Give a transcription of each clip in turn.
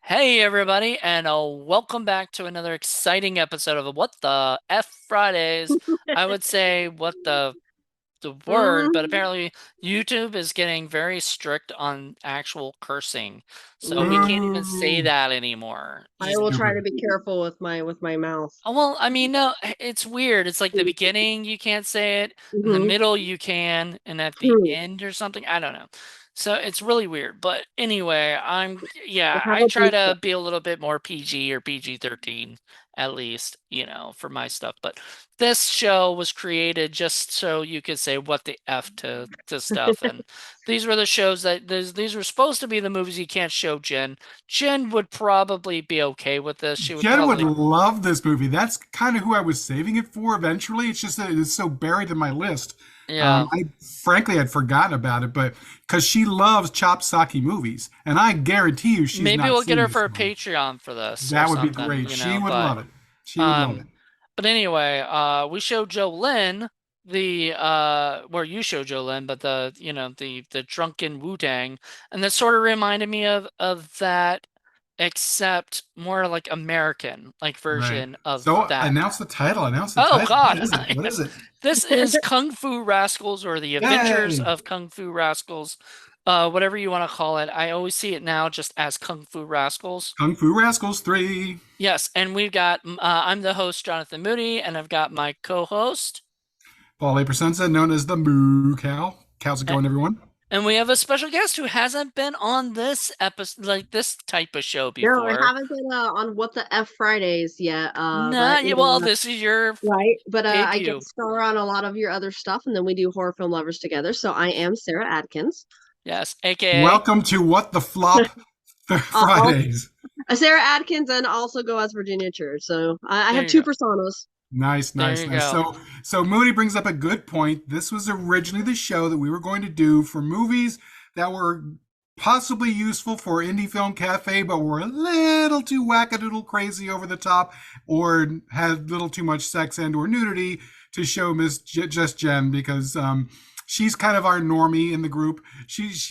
Hey everybody, and welcome back to another exciting episode of What the F Fridays. I would say what the word, but Mhm. apparently YouTube is getting very strict on actual cursing. So we Mhm. can't even say Boo! that anymore, I will even. try to Stupid. be careful with my mouth. Oh, well, I mean, no, it's weird. It's like the beginning you can't say it, in the Mm-hmm. middle you can, and at the end or something. I don't know. So it's really weird. But anyway, I yeah, have I a try big to foot. be a little bit more PG or PG-13 at least, for my stuff. But this show was created just so you could say what the F to stuff. And these were the shows these were supposed to be the movies you can't show Jen. Jen would probably be okay with this. She would Jen would probably. love this movie. That's kind of who I was saving it for eventually. It's just that it's so buried in my list. Yeah. I frankly had forgotten about it, but because she loves chop socky movies, and I guarantee you she's Maybe not we'll get seen her for this a one. Patreon for this or That would be something, great. She would but love it. She would love um it. but anyway, we showed Jolene the where you show Jolene, but the drunken Wu-Tang, and that sort of reminded me of that, except more like American like Right. version of So that. announce the title. Announce the Oh title. What God. is it? What is it? This is Kung Fu Rascals, or the Adventures Yay! of Kung Fu Rascals. Whatever you want to call it. I always see it now just as Kung Fu Rascals. Kung Fu Rascals 3. Yes, and we've got I'm the host, Jonathan Moody, and I've got my co-host. Paul A. Presenza, known as the Moo Cow. How's it a- going, everyone? And we have a special guest who hasn't been on this episode, like this type of show No, I before. haven't been on What the F Fridays yet. Nah, yeah, well, this is your Right, but I debut. guest star on a lot of your other stuff, and then we do horror film lovers together. So I am Sarah Adkins. Yes, aka. Welcome to What the Flop Also, Fridays. Sarah Adkins, and also go as Virginia Church. So I There have you two go. personas. Nice, There nice, you nice. go. So Moody brings up a good point. This was originally the show that we were going to do for movies that were possibly useful for Indie Film Cafe, but were a little too wackadoodle crazy over the top, or had a little too much sex and or nudity to show Just Jen because she's kind of our normie in the group. She's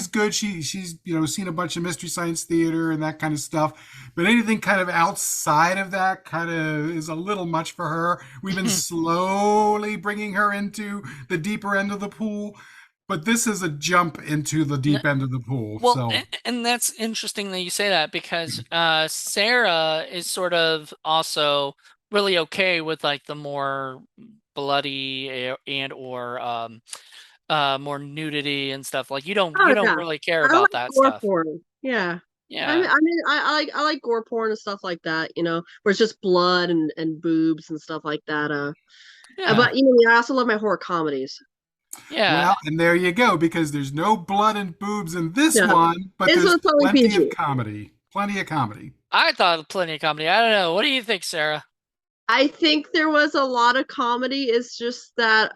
good. She's seen a bunch of Mystery Science Theater and that kind of stuff. But anything kind of outside of that kind of is a little much for her. We've been slowly bringing her into the deeper end of the pool, but this is a jump into the N- deep end of the pool. Well, So and that's interesting that you say that, because Sarah is sort of also really okay with like the more bloody and or more nudity and stuff. Like you Oh don't yeah, really care I about like that gore stuff. porn. Yeah, Yeah. I like gore porn and stuff like that. Where it's just blood and boobs and stuff like that. Yeah. But I also love my horror comedies. Yeah. well, and there you go, because there's no blood and boobs in this No, one, but this there's was totally plenty of PG. comedy. Plenty of comedy. I thought plenty of comedy. I don't know. What do you think, Sarah? I think there was a lot of comedy. It's just that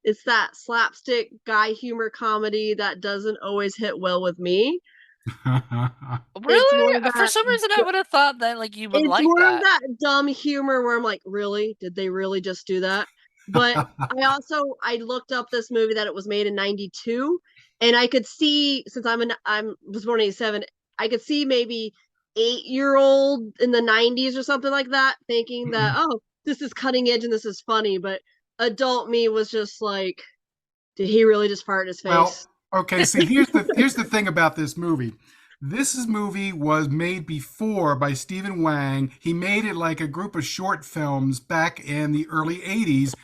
it's that slapstick guy humor comedy that doesn't always hit well with me. It's more Really? of For that some reason I would have thought that like you would it's like more of that. that dumb humor where I'm like, really? Did they really just do that? But I looked up this movie that it was made in 92, and I could see, since I'm was born in 87, I could see maybe 8-year old in the 90s or something like that thinking that, oh, this is cutting edge and this is funny, but adult me was just like, did he really just fart in his Well, face? okay, see, here's the thing about this movie. Movie was made before by Stephen Wang. He made it like a group of short films back in the early 80s,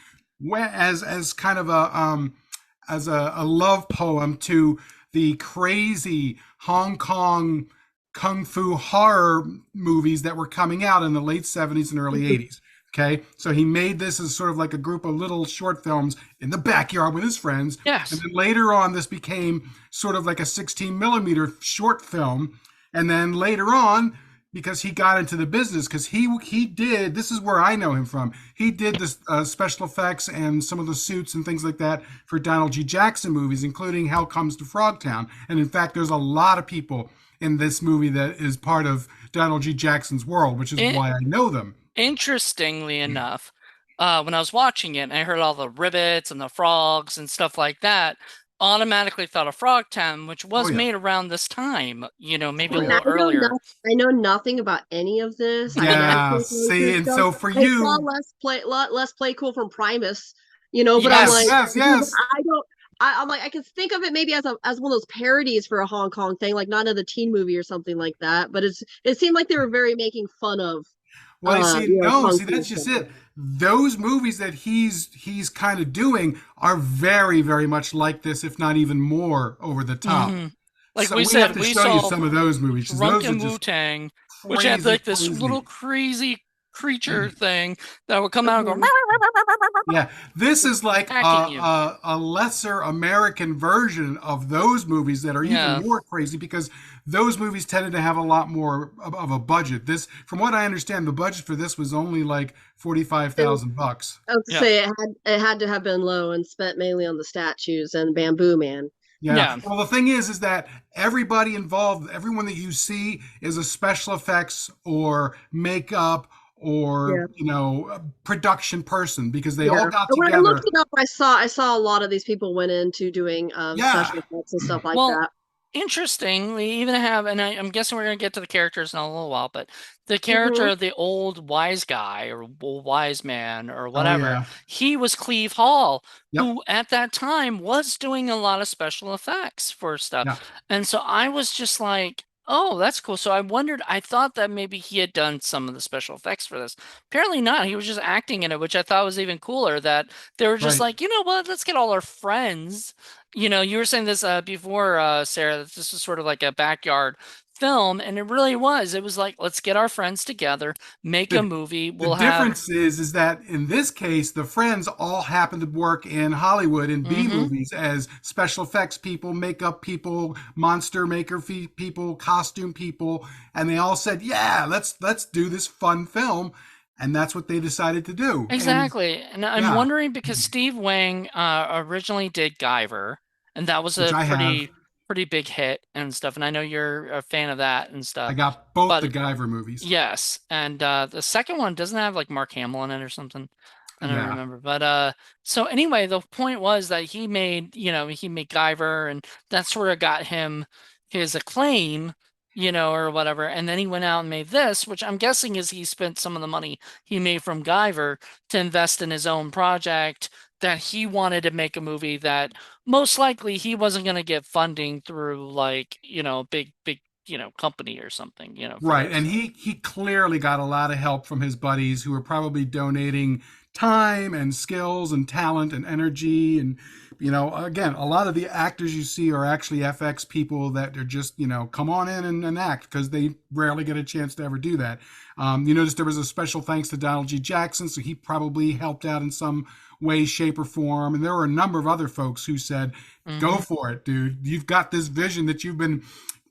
as kind of a love poem to the crazy Hong Kong kung fu horror movies that were coming out in the late 70s and early 80s. Okay, so he made this as sort of like a group of little short films in the backyard with his friends. And Yes. then later on, this became sort of like a 16 millimeter short film. And then later on, because he got into the business, because he did, this is where I know him from. He did this special effects and some of the suits and things like that for Donald G. Jackson movies, including Hell Comes to Frogtown. And in fact, there's a lot of people in this movie that is part of Donald G. Jackson's world, which is In why I know them. Interestingly enough, when I was watching it and I heard all the rivets and the frogs and stuff like that, automatically thought of Frogtown, which Oh was yeah. made around this time, maybe a Oh And yeah. little earlier. I know nothing about any of this. I know Yeah. Play See, and stuff. so for I saw you, less play cool from Primus, but I'm yes, like, Yes. yes, yes. I don't. I'm like, I can think of it maybe as one of those parodies for a Hong Kong thing, like not another teen movie or something like that. But it seemed like they were very making fun of, Well, I see. No, kung see, fu that's just stuff. it. Those movies that he's kind of doing are very, very much like this, if not even more over the top. hmm Like So we we have said, to we show you saw some of those movies because those are Drunken just Wu-Tang, which had crazy, like this crazy. little crazy creature thing that would come out and go Mhm. Yeah, this is like attacking you. a lesser American version of those movies that are even Yeah. more crazy because those movies tended to have a lot more of a budget. This, from what I understand, the budget for this was only like 45 It, thousand bucks. I would Yeah. say it had to have been low and spent mainly on the statues and Bamboo Man. Yeah. Yeah. Well, the thing is that everybody involved, everyone that you see is a special effects or makeup or, Yeah. a production person because they all Yeah. got And when I looked together. it up, I saw a lot of these people went into doing Yeah. special effects and stuff like Well, that. interesting. We even have, and I'm guessing we're going to get to the characters in a little while, but the character Hmm. of the old wise guy or wise man or Oh, whatever, yeah. he was Cleve Hall, Yep. who at that time was doing a lot of special effects for stuff. Yeah. And so I was just like, oh, that's cool. So I wondered, I thought that maybe he had done some of the special effects for this. Apparently not. He was just acting in it, which I thought was even cooler that they were just Right. like, you know what, let's get all our friends. You were saying this before, Sarah, that this was sort of like a backyard film, and it really was. It was like, let's get our friends together, make a The movie. the We'll have, difference is that in this case, the friends all happen to work in Hollywood in B hmm movies as special effects people, makeup people, monster maker people, costume people, and they all said, "Yeah, let's do this fun film," and that's what they decided to do. And exactly. And I'm yeah, wondering because Steve Wang originally did Guyver, and that was which a I have. pretty big hit and stuff. And I know you're a fan of that and I stuff. got both the But Guyver movies. yes, and the second one doesn't have like Mark Hamill in it or something. I don't Yeah, remember. But so anyway, the point was that he made Guyver and that sort of got him his acclaim, or whatever. And then he went out and made this, which I'm guessing is he spent some of the money he made from Guyver to invest in his own project that he wanted to make a movie that most likely he wasn't going to get funding through like, big company or something, for right. this. And he clearly got a lot of help from his buddies who were probably donating time and skills and talent and energy. And, again, a lot of the actors you see are actually FX people that are just, come on in and act because they rarely get a chance to ever do that. You notice there was a special thanks to Donald G. Jackson, so he probably helped out in some way, shape, or form. And there were a number of other folks who said, go hmm for it, dude. You've got this vision that you've been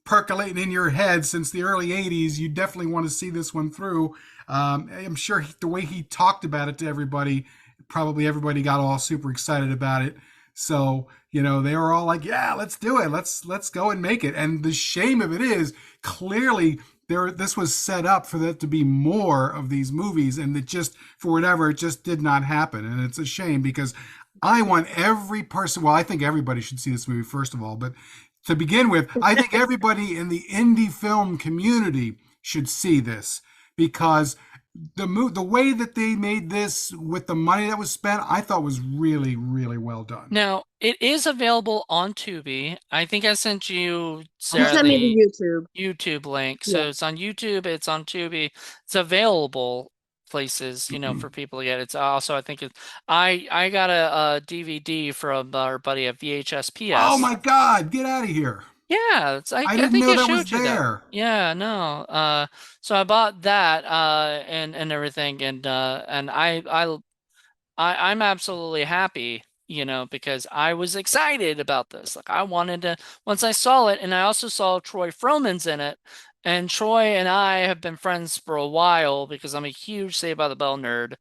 percolating in your head since the early 80s. You definitely want to see this one through. I'm sure the way he talked about it to everybody, probably everybody got all super excited about it. So, they were all like, yeah, let's do it. Let's go and make it. And the shame of it is clearly this was set up for there to be more of these movies, and it just, for whatever, it just did not happen. And it's a shame because I want every person, well, I think everybody should see this movie, first of all, but to begin with, I think everybody in the indie film community should see this because the way that they made this with the money that was spent, I thought was really, really well done. Now, it is available on Tubi. I think I sent you, You Sarah, sent me the the YouTube. YouTube link. Yeah. So it's on YouTube, it's on Tubi. It's available places, for people to get. It's also, I think I got a DVD from our buddy at VHS Oh PS. my God, get out of here. Yeah, I I didn't think know I that was showed you that. there. Yeah, no. So I bought that and everything and I'm absolutely happy, because I was excited about this. Like I wanted to once I saw it, and I also saw Troy Froman's in it. And Troy and I have been friends for a while because I'm a huge Saved by the Bell nerd,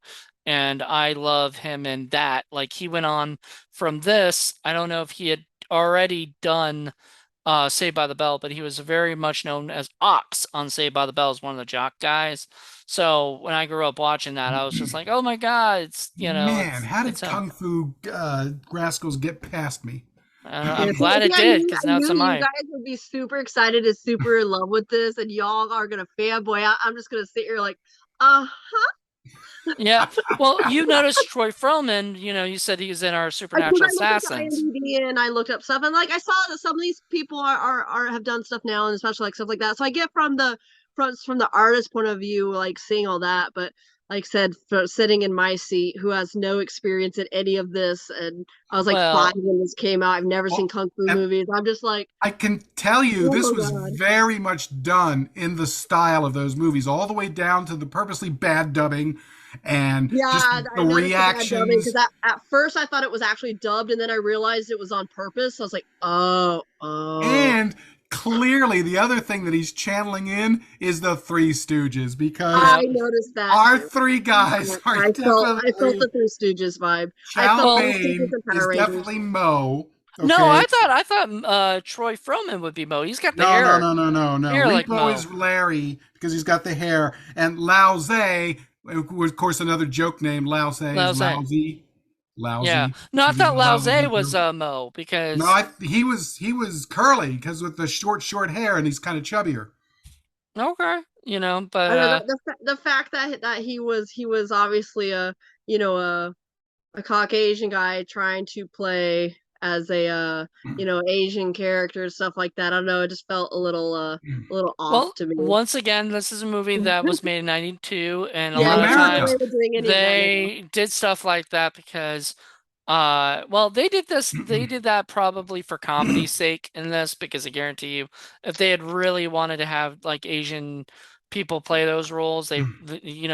and I love him in that. Like he went on from this. I don't know if he had already done Saved by the Bell, but he was very much known as Ox on Saved by the Bell as one of the jock guys. So when I grew up watching that, I was just like, "Oh my God, it's Man, it's how did it's him." Kung Fu Rascals get past me? I'm See, glad it I did knew, because I now it's knew on you my. guys would be super excited and super in love with this, and y'all are gonna fanboy. I'm just gonna sit here like, uh, Yeah. Well, you noticed Troy Froman. You said he was in our because Supernatural I looked up the Assassins. IMDb and I looked up stuff, and like I saw that some of these people are have done stuff now, and especially like stuff like that. So I get from the artist point of view, like seeing all that, but like I said, for sitting in my seat, who has no experience in any of this, and I was like 5 Well, when this came out. I've never seen Well, kung fu and movies. I'm just like, I can tell you this oh was god, very much done in the style of those movies, all the way down to the purposely bad dubbing and yeah. just I the noticed the bad dubbing reactions. because at first I thought it was actually dubbed, and then I realized it was on purpose. So I was like, oh. And clearly, the other thing that he's channeling in is the Three Stooges, because I yep. noticed that our too. three guys are I felt the definitely Three Stooges vibe. I Chow felt Well, Three Stooges Mein and is Power Rangers. definitely Mo. no, Okay. I thought Troy Froman would be Mo. He's got the No, no, hair, no, no, no, no. hair like Repo Mo. is Larry because he's got the hair, and Lao Tse, of course, another joke name. Lao Tse Lao is Tse. lousy, Yeah. lousy. No, I He's a thought Lao Tse lousy was joke. Mo No, because he was curly because with the short hair, and he's kind of chubbier. okay, I but know the fact that he was obviously a Caucasian guy trying to play as a Asian character and stuff like that. I don't know. It just felt a little off well, to me. once again, this is a movie that was made in '92, and a In Yeah, lot you of can't get away America, times with doing any of that now. they did stuff like that because well, they did that probably for comedy's sake in this because I guarantee you, if they had really wanted to have like Asian people play those roles,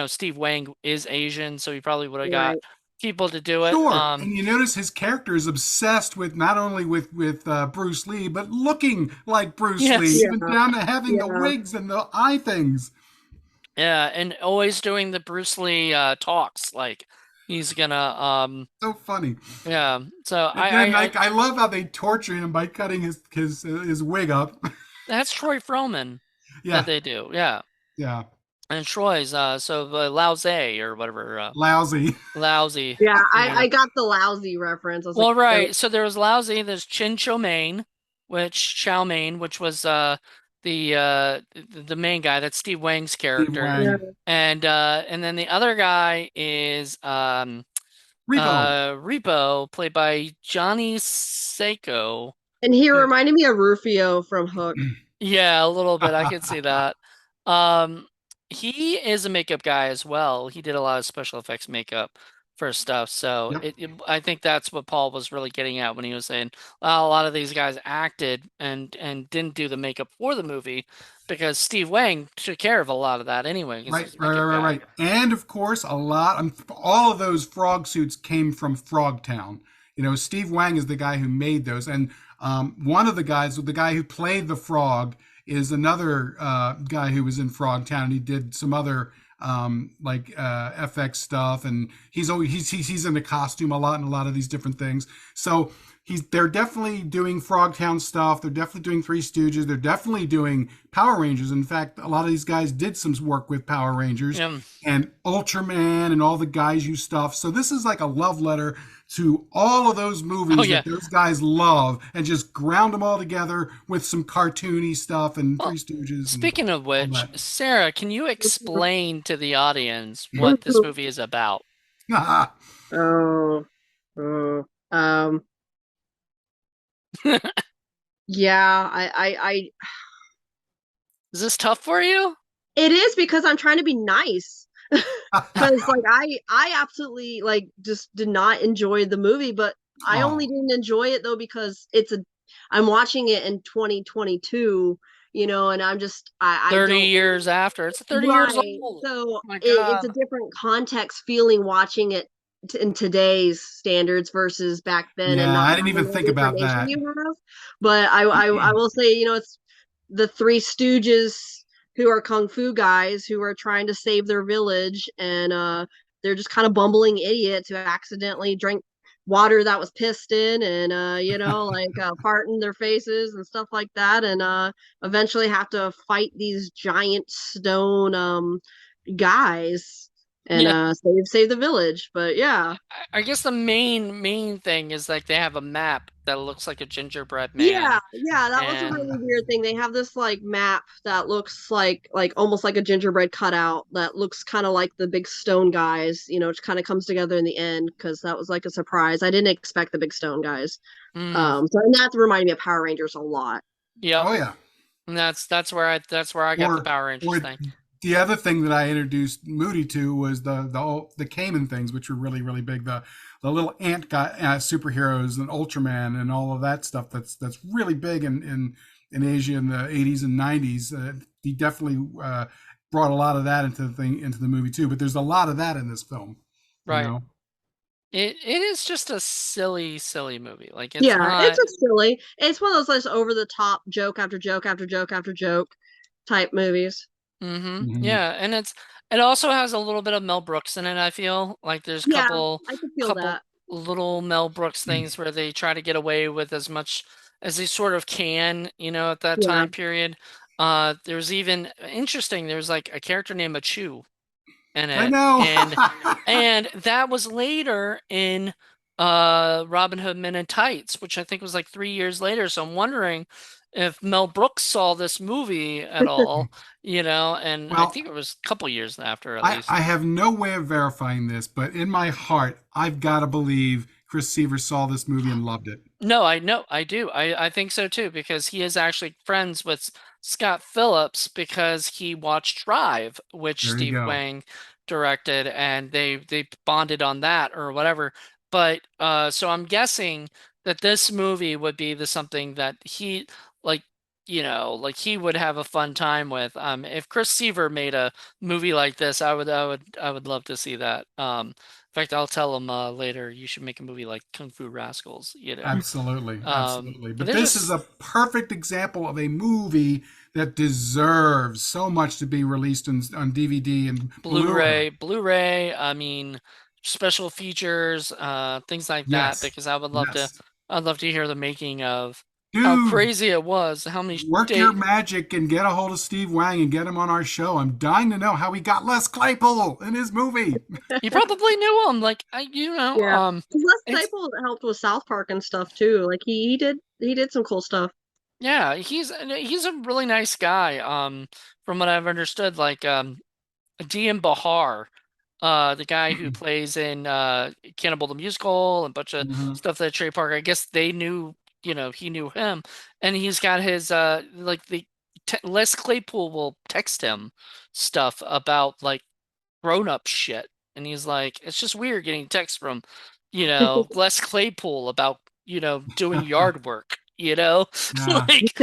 Steve Wang is Asian, so he probably would have got Right. people to do it. sure. And you notice his character is obsessed with not only with Bruce Lee, but looking like Bruce Lee, Yes. Yeah. even down to having the Yeah. wigs and the eye things. Yeah, and always doing the Bruce Lee talks like he's gonna So funny. yeah. So And then, like, I love how they torture him by cutting his wig up. that's Troy Froman that Yeah, they do. Yeah. yeah, And Troy's Lao Tse or whatever lousy. lousy. Yeah, Yeah. I got the lousy reference. I was like, Well, oh, right. So there was Lousy, there's Chin Chow Mein, which was the main guy, that's Steve Wang's Steve character. yeah. Wang, And then the other guy is Repo. Repo, played by Johnny Seiko. And he reminded me of Rufio from Hook. Yeah, a little bit. I could see that. Um, he is a makeup guy as well. He did a lot of special effects makeup for stuff. So Yep. I think that's what Paul was really getting at when he was saying a lot of these guys acted and didn't do the makeup for the movie because Steve Wang took care of a lot of that anyway because Right, he's a right, makeup right, right, guy. right. And of course, all of those frog suits came from Frogtown. Steve Wang is the guy who made those, and one of the guys, the guy who played the frog, is another guy who was in Frogtown. He did some other FX stuff, and he's in the costume a lot in a lot of these different things. So they're definitely doing Frogtown stuff. They're definitely doing Three Stooges. They're definitely doing Power Rangers. In fact, a lot of these guys did some work with Power Rangers Yeah. and Ultraman and all the Gaiju stuff. So this is like a love letter to all of those movies Oh yeah. that those guys love, and just ground them all together with some cartoony stuff and Well, Three Stooges and speaking of all which, that. Sarah, can you explain to the audience what this movie is about? Oh, oh, um, yeah, Is this tough for you? it is because I'm trying to be nice. Because like I absolutely like just did not enjoy the movie, but I only Oh, didn't enjoy it though because I'm watching it in 2022, and I 30 don't years after. It's 30 years right. old. So My it's a God. different context feeling watching it in today's standards versus back then, and yeah, not I didn't having even think the about information that. you have. But I will say, it's the Three Stooges who are kung fu guys who are trying to save their village, and they're just kind of bumbling idiots who accidentally drank water that was pissed in, and fart in their faces and stuff like that, and eventually have to fight these giant stone guys and Yeah, save the village. But yeah. I guess the main thing is like they have a map that looks like a gingerbread Yeah, man, yeah, that was a and really weird thing. They have this like map that looks like almost like a gingerbread cutout that looks kind of like the big stone guys, which kind of comes together in the end because that was like a surprise. I didn't expect the big stone guys. mm, And that reminded me of Power Rangers a lot. yep, Oh yeah. and that's where I got the Or Power Rangers or thing. the other thing that I introduced Moody to was the Cayman things, which were really really big. The little ant guy superheroes and Ultraman and all of that stuff. That's really big in Asia in the 80s and 90s. He definitely brought a lot of that into the movie too. But there's a lot of that in this film. You Right. know. It is just a silly, silly movie. Like it's Yeah, it's not. just silly. It's one of those like over the top joke after joke after joke after joke type movies. Hmm. Yeah, and it also has a little bit of Mel Brooks in it, I feel. Like there's Yeah, I could feel couple that. little Mel Brooks things where they try to get away with as much as they sort of can, at that Yeah. time period. There's even interesting, there's like a character named Achu in I it, know. and that was later in Robin Hood Men in Tights, which I think was like 3 years later. So I'm wondering if Mel Brooks saw this movie at all, and I Well, think it was a couple years after at I least. have no way of verifying this, but in my heart, I've got to believe Chris Seaver saw this movie and loved it. No, I know, I do. I think so too, because he is actually friends with Scott Phillips because he watched Drive, which There you Steve go. Wang directed, and they bonded on that or whatever. But so I'm guessing that this movie would be the something that he like, like he would have a fun time with. If Chris Seaver made a movie like this, I would love to see that. In fact, I'll tell him later you should make a movie like Kung Fu Rascals. Absolutely, absolutely. But They're this is just a perfect example of a movie that deserves so much to be released on DVD and Blu-ray. Blu-ray, I mean, special features, things like that, Yes, because yes. I'd love to hear the making of how Dude, crazy it was, how many work your day. magic and get a hold of Steve Wang and get him on our show. I'm dying to know how he got Les Claypool in his movie. You probably knew him, like Yeah. 'Cause Les it's Claypool helped with South Park and stuff too. Like he did some cool stuff. yeah, he's a really nice guy. From what I've understood, like DM Bahar, the guy who plays in Cannibal the Musical and a bunch of Mhm. stuff that Trey Parker, I guess they knew, he knew him, and he's got his like the Les Claypool will text him stuff about like grown up shit, and he's like, it's just weird getting texts from, Les Claypool about doing yard work. Yeah. Like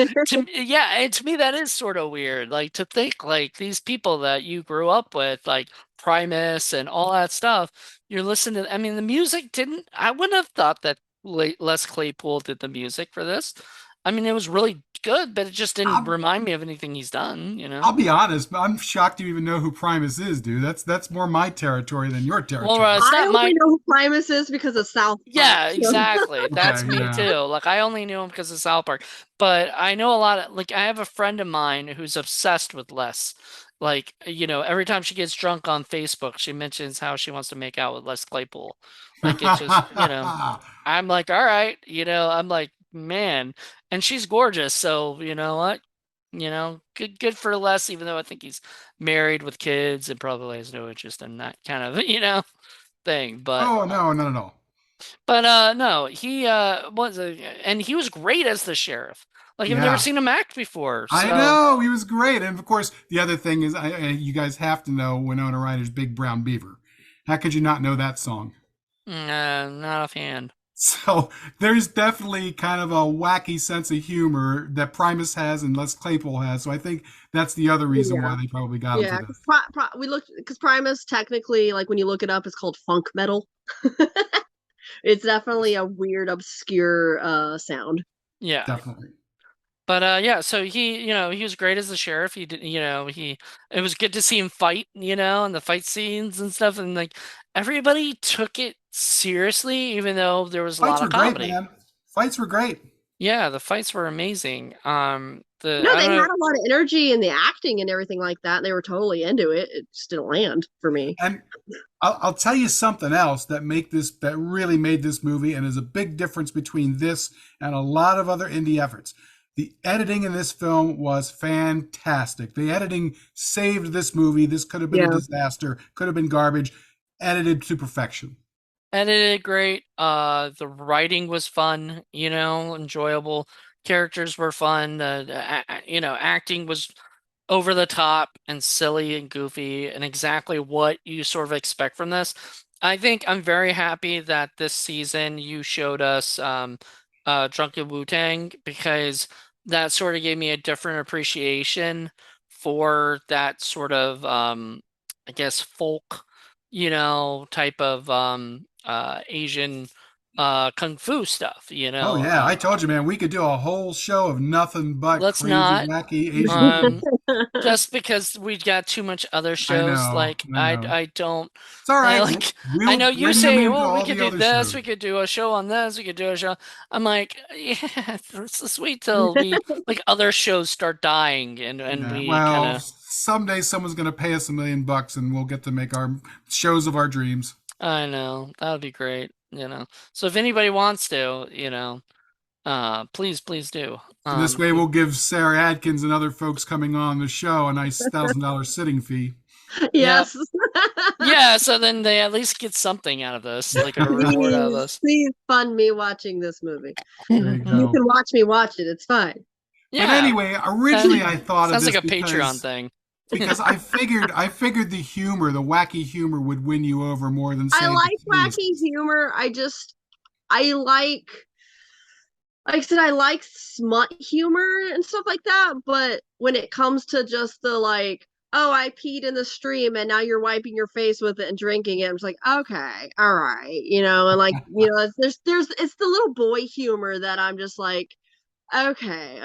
yeah, and to me that is sort of weird. Like to think like these people that you grew up with, like Primus and all that stuff, you're listening to. I mean, the music didn't. I wouldn't have thought that Les Claypool did the music for this. I mean, it was really good, but it just didn't I'll, remind me of anything he's done. I'll be honest, I'm shocked you even know who Primus is, dude. That's more my territory than your Well, territory. it's I not only my. know who Primus is because of South Park. Yeah, So. exactly. That's Okay, me yeah. too. Like I only knew him because of South Park, but I know a lot of like I have a friend of mine who's obsessed with Les. Like, every time she gets drunk on Facebook, she mentions how she wants to make out with Les Claypool. Like it just, I'm like, all right, I'm like, man, and she's gorgeous, so you know what? Good for Les, even though I think he's married with kids and probably has no interest in that kind of, thing. But Oh no, no, no, no. no, he and he was great as the sheriff. Like I've never Yeah. seen him act before. I So know he was great, and of course, the other thing is, you guys have to know Winona Ryder's "Big Brown Beaver." How could you not know that song? not offhand. So there's definitely kind of a wacky sense of humor that Primus has and Les Claypool has. So I think that's the other reason Yeah. why they probably got him for Yeah, that. we looked because Primus technically, like when you look it up, it's called funk metal. It's definitely a weird, obscure sound. Yeah. Definitely. But yeah, so he was great as the sheriff. He did, it was good to see him fight, and the fight scenes and stuff, and like everybody took it seriously, even though there was a Fights lot were of great, comedy. man. Fights were great. Yeah, the fights were amazing. No, I they don't had know. a lot of energy in the acting and everything like that. And they were totally into it. It just didn't land for me. And I'll tell you something else that really made this movie and is a big difference between this and a lot of other indie efforts. The editing in this film was fantastic. The editing saved this movie. This could have been a Yeah. disaster, could have been garbage, edited to perfection. Edited great. The writing was fun, enjoyable. Characters were fun. Acting was over the top and silly and goofy and exactly what you sort of expect from this. I think I'm very happy that this season you showed us Drunken Wu-Tang because that sort of gave me a different appreciation for that sort of I guess folk, type of Asian kung fu stuff, Oh yeah, I told you, man, we could do a whole show of nothing but let's crazy, not. wacky Asian movies. Um, just because we got too much other I shook know, like I know. I don't It's all I right. like I We'll know you bring them say, into well, we all could the do other this, we shows. could do a show on this, we could do a show. I'm like, yeah, let's wait till we like other shows start dying and Yeah. we kind Well, of someday someone's going to pay us $1 million and we'll get to make our shows of our dreams. I know that would be great. So if anybody wants to, please do. And this way we'll give Sarah Adkins and other folks coming on the show a nice $1,000 sitting fee. Yeah. Yes. Yeah, so then they at least get something out of this, like a reward out of Please, this. please fund me watching this movie. There you You go. can watch me watch it. It's fine. But Yeah. anyway, originally I thought of Sounds like this a Patreon thing. because I figured the wacky humor would win you over more than say I like the wacky seriousness. humor. I like I said, I like smut humor and stuff like that. But when it comes to just the like, oh, I peed in the stream and now you're wiping your face with it and drinking it, I'm just like, okay, all right, and like, it's the little boy humor that I'm just like, okay,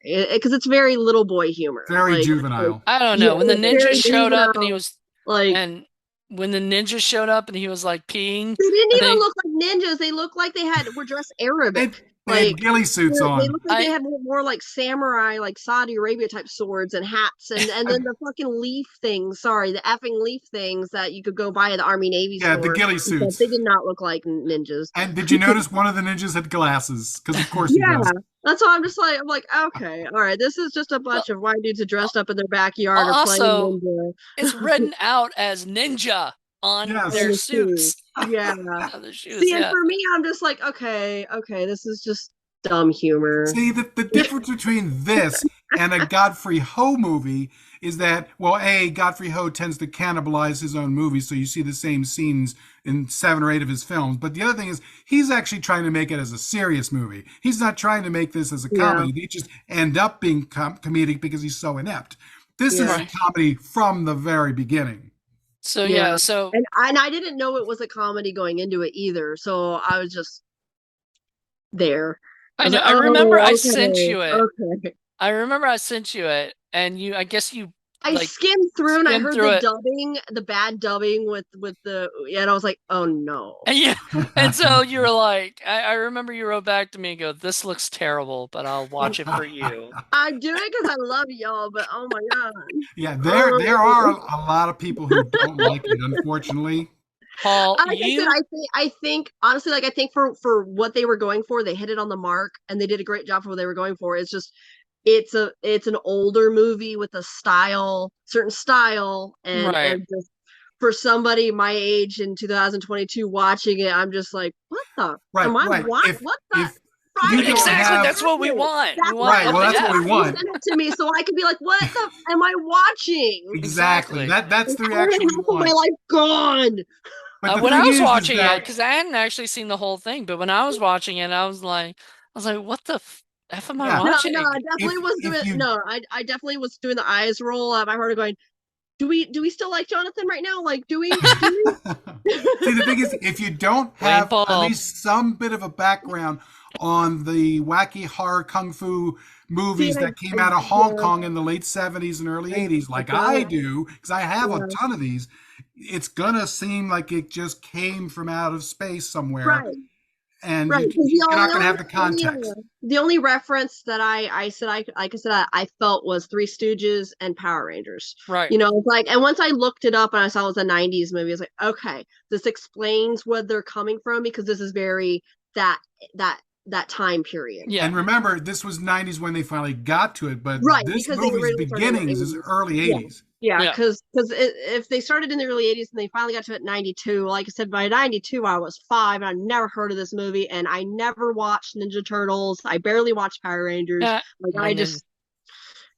because it's very little boy humor, Very like juvenile. I don't yeah, know. When the it's ninja very showed up and he juvenile, was like. and when the ninja showed up and he was like peeing They didn't and even they look like ninjas. They looked like were dressed They, Arabic. they had Like ghillie suits they on. looked like they I had more like samurai, like Saudi Arabia type swords and hats, and then the fucking leaf things. Sorry, the effing leaf things that you could go buy at the Army Navy Yeah, the store. ghillie And stuff. suits. They did not look like ninjas. And did you notice one of the ninjas had glasses? Because of course he Yeah, does. that's why I'm like, okay, all right. This is just a well, bunch of white dudes dressed up in their backyard or playing also ninja it's written out as ninja on on their Yes. the shoes. suits. Yeah. On their shoes, See, and yeah. for me, I'm just like, okay, this is just dumb humor. See, the difference between this and a Godfrey Ho movie is that, well, A, Godfrey Ho tends to cannibalize his own movies, so you see the same scenes in 7 or 8 of his films. But the other thing is, he's actually trying to make it as a serious movie. He's not trying to make this as a Yeah. comedy. They just end up being comedic because he's so inept. This is Yeah. a comedy from the very beginning. So Yeah. so And I didn't know it was a comedy going into it either, so I was just there. I was know like, I remember I oh, sent okay, you it. okay. I remember I sent you it and I guess you I like skimmed through and I skimmed heard through the it. dubbing, the bad dubbing with and I was like, oh no. And yeah, and so you were like, I remember you wrote back to me and go, "This looks terrible, but I'll watch it for you." I do it because I love y'all, but oh my god. Yeah, there are a lot of people who don't like it, unfortunately. Paul, Like I said, I think honestly, like I think for what they were going for, they hit it on the mark and they did a great job for what they were going for. It's just it's an older movie with a certain style, and right? just for somebody my age in 2022 watching it, I'm just like, what the? Right, Am I right. what? If What the? if Friday you don't Exactly. have That's what we want. We That's want right, well, what that's the what we F. want. Send it to me so I could be like, what the am I watching? Exactly. Exactly. That's the Half reaction we of my want. life gone. But the When I thing was is watching it, that because I hadn't actually seen the whole thing, but when I was watching it, I was like, what the F am I yeah, No, watching? I definitely was if doing you no, I definitely was doing the eyes roll at my heart going, do we still like Jonathan right now? Like, do we? See, the thing is, if you don't Wayne have at Paul. least some bit of a background on the wacky horror kung fu movies that came out of Hong Kong in the late 70s and early 80s, like I do, because I have a ton of these, it's gonna seem like it just came from out of space somewhere. Right. and Right, because you're not going to have the context. the only reference that I said I felt was Three Stooges and Power Rangers. Right. You know, it's like, and once I looked it up and I saw it was a '90s movie, I was like, okay, this explains where they're coming from because this is very that that that time period. Yeah. And remember, this was '90s when they finally got to it, but Right, this because they movie's originally started in the beginnings is 80s. early Yeah. '80s. Yeah, Yeah. because if they started in the early '80s and they finally got to it in '92, like I said, by '92 I was 5 and I'd never heard of this movie and I never watched Ninja Turtles. I barely watched Power Rangers. Yeah. Like My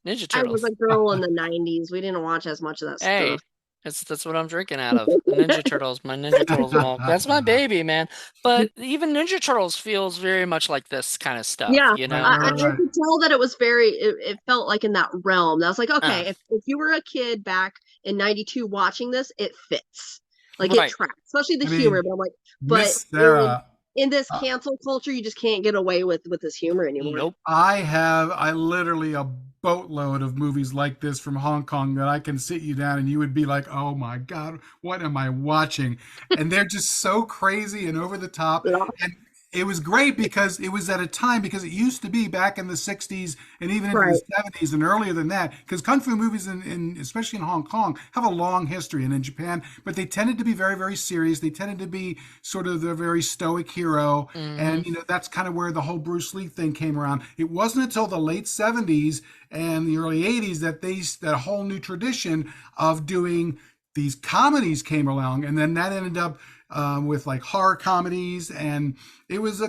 Ninja I was Turtles. a girl in the '90s. We didn't watch as much of that Hey, stuff. that's what I'm drinking out of. The Ninja Turtles, my Ninja Turtles milk. That's my baby, man. But even Ninja Turtles feels very much like this kind of stuff, Yeah, you Right, know? right, I right. could tell that it was it felt like in that realm. That was like, Uh, okay, if you were a kid back in '92 watching this, it fits. Like it right. tracks, especially the I humor. mean, But I'm like, but Miss Sarah, in this uh, cancel culture, you just can't get away with this humor anymore. Nope. I literally a boatload of movies like this from Hong Kong that I can sit you down and you would be like, oh my God, what am I watching? And they're just so crazy and over the top. Yeah, And it was great because it was at a time, because it used to be back in the '60s and even into the right. '70s and earlier than that, because kung fu movies especially in Hong Kong have a long history, and in Japan, but they tended to be very, very serious. They tended to be sort of the very stoic hero. Hmm. And that's kind of where the whole Bruce Lee thing came around. It wasn't until the late '70s and the early '80s that that whole new tradition of doing these comedies came along, and then that ended up with like horror comedies, and it was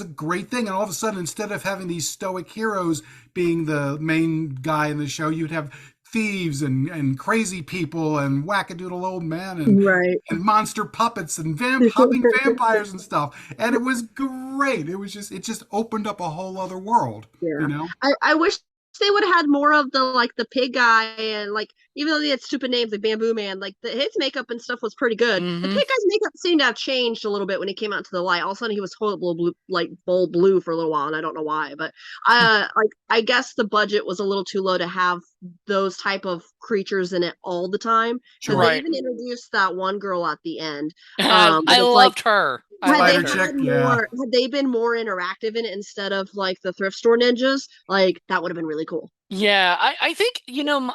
a great thing. And all of a sudden, instead of having these stoic heroes being the main guy in the show, you'd have thieves and crazy people and wackadoodle old men Right. and monster puppets and hopping vampires and stuff. And it was great. It just opened up a whole other world, Yeah. you know? I wish they would have had more of the like the pig guy and like even though they had stupid names like Bamboo Man, like his makeup and stuff was pretty good. The Hmm. pig guy's makeup seemed to have changed a little bit when he came out to the light. All of a sudden he was total blue, like bold blue for a little while, and I don't know why. But like I guess the budget was a little too low to have those type of creatures in it all the time because they Sure. Right. even introduced that one girl at the end. But I it's like loved her. I had they loved Spider her. Chick, had yeah. more had they been more interactive in it instead of like the thrift store ninjas, like that would have been really cool. Yeah, I think,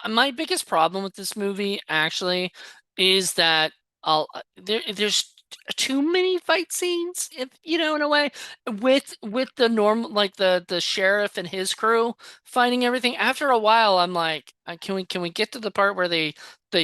my biggest problem with this movie actually is that there's too many fight scenes, if in a way, with the normal, like the sheriff and his crew fighting everything. After a while, I'm like, can we get to the part where they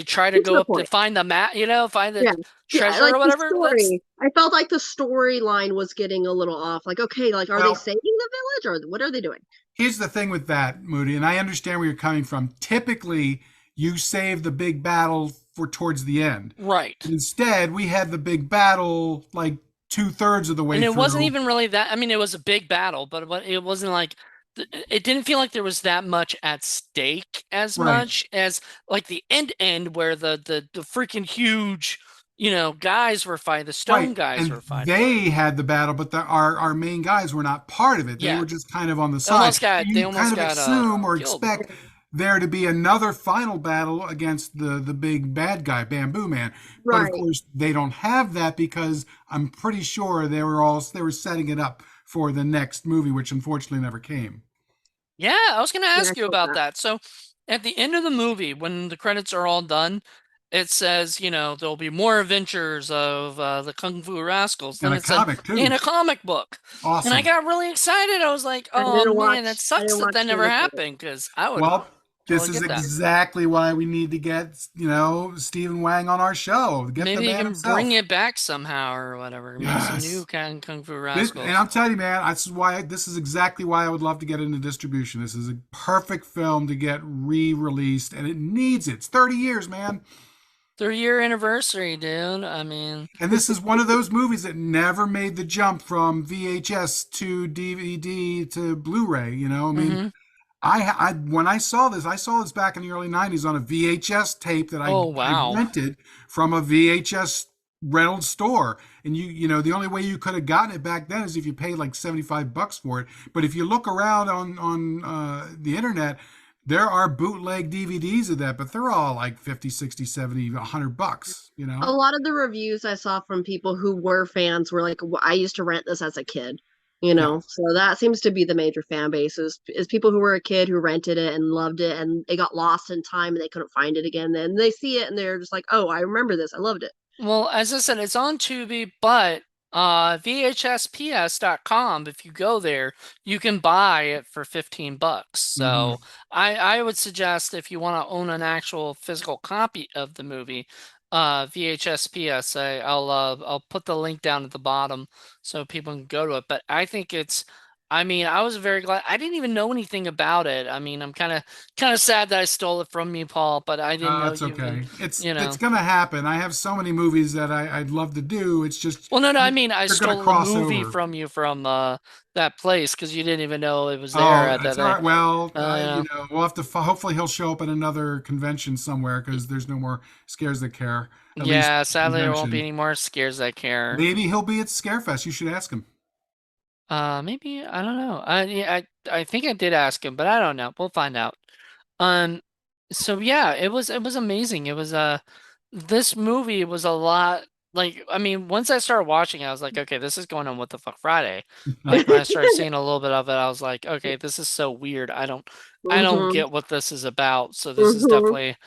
try to Get to go the up to point. find the mat, find the Yeah. Yeah, treasure like or the whatever? That's story. I felt like the storyline was getting a little off. Like, okay, like are they Well, saving the village or what are they doing? here's the thing with that, Moody, and I understand where you're coming from. Typically, you save the big battle for towards the end. right. Instead, we had the big battle like two-thirds of the way And it wasn't through. even really that. I mean, it was a big battle, but it wasn't like it didn't feel like there was that much at stake as Right. much as like the end where the freaking huge, guys were fighting, the stone Right. guys And were fighting. they had the battle, but our main guys were not part of it. They Yeah, were just kind of on the they side. almost So got they you kind almost of got assume or killed. expect there to be another final battle against the big bad guy, Bamboo Man. But of Right. course, they don't have that because I'm pretty sure they were setting it up for the next movie, which unfortunately never came. Yeah, I was gonna Yeah, I ask you felt about that. that. So at the end of the movie, when the credits are all done, it says, there'll be more adventures of the Kung Fu Rascals. And Then a it said comic in too. a comic book, and I Awesome. got really excited. I was like, oh man, that I sucks didn't that watch that the never other credits. happened because I would Well, this totally is get that. exactly why we need to get, Stephen Wang on our show. Get the Maybe you man can bring himself. it back somehow or whatever. Make some new Yes. kind of Kung Fu And Rascals. I'm telling you, man, this is exactly why I would love to get into distribution. This is a perfect film to get re-released, and it needs it. It's 30 years, man. 30-year anniversary, dude. I mean, And this is one of those movies that never made the jump from VHS to DVD to Blu-ray. I mean, hmm when I saw this back in the early '90s on a VHS tape that oh I wow. rented from a VHS rental store. And the only way you could have gotten it back then is if you paid like $75 for it. But if you look around on the internet, there are bootleg DVDs of that, but they're all like 50, 60, 70, $100, you A know? lot of the reviews I saw from people who were fans were like, I used to rent this as a kid, Yeah. So that seems to be the major fan base is people who were a kid who rented it and loved it and it got lost in time and they couldn't find it again. Then they see it and they're just like, oh, I remember this. I loved it. Well, as I said, it's on Tubi, but VHSPS.com, if you go there, you can buy it for $15. Hmm. So I would suggest if you want to own an actual physical copy of the movie, VHSPS, I'll put the link down at the bottom so people can go to it. But I think I mean, I was very glad. I didn't even know anything about it. I mean, I'm kind of sad that I stole it from you, Paul, but I didn't know It's you even, okay. you It's know. gonna happen. I have so many movies that I'd love to do. It's just Well, no, I mean I they're gonna stole the cross movie over. from you from that place because you didn't even know it was there Oh, at that it's all day. right. Well, Yeah. we'll have to. Hopefully, he'll show up at another convention somewhere because there's no more Scares That Care. At least Yeah, sadly there won't be convention. any more scares I care. Maybe he'll be at Scarefest. You should ask him. Maybe I don't know. I think I did ask him, but I don't know. We'll find out. Um, so yeah, it was amazing. It was this movie was a lot like I mean, once I started watching it, I was like, okay, this is going on What the Fuck Friday. Like when I started seeing a little bit of it, I was like, okay, this is so weird. I don't Mm-hmm. get what this is about. So this is Mm-hmm. definitely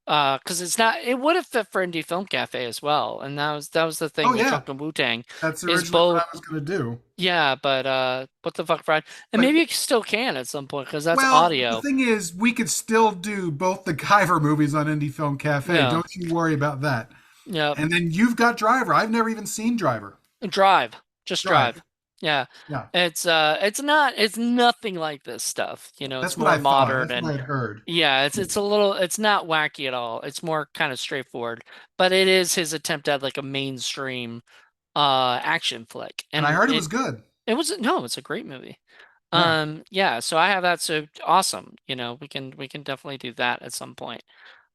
because it would have fit for Indie Film Cafe as well. And that was the thing Oh with yeah, Drunken Wu-Tang that's is originally what both I was gonna do. yeah, but What the Fuck Friday. And But maybe it still can at some point because that's well, the audio. thing is, we could still do both the Guyver movies on Indie Film Cafe. Yeah. Don't you worry about that. Yeah. And then you've got Driver. I've never even seen Driver. Drive. Just Drive. drive. Yeah. Yeah, It's nothing like this stuff. It's that's what more I thought. modern That's what and I'd heard. yeah, it's not wacky at all. It's more kind of straightforward. But it is his attempt at like a mainstream action flick. And I And heard it it was good. it was no, it's a great movie. Yeah. Yeah, so I have that so awesome. We can definitely do that at some point.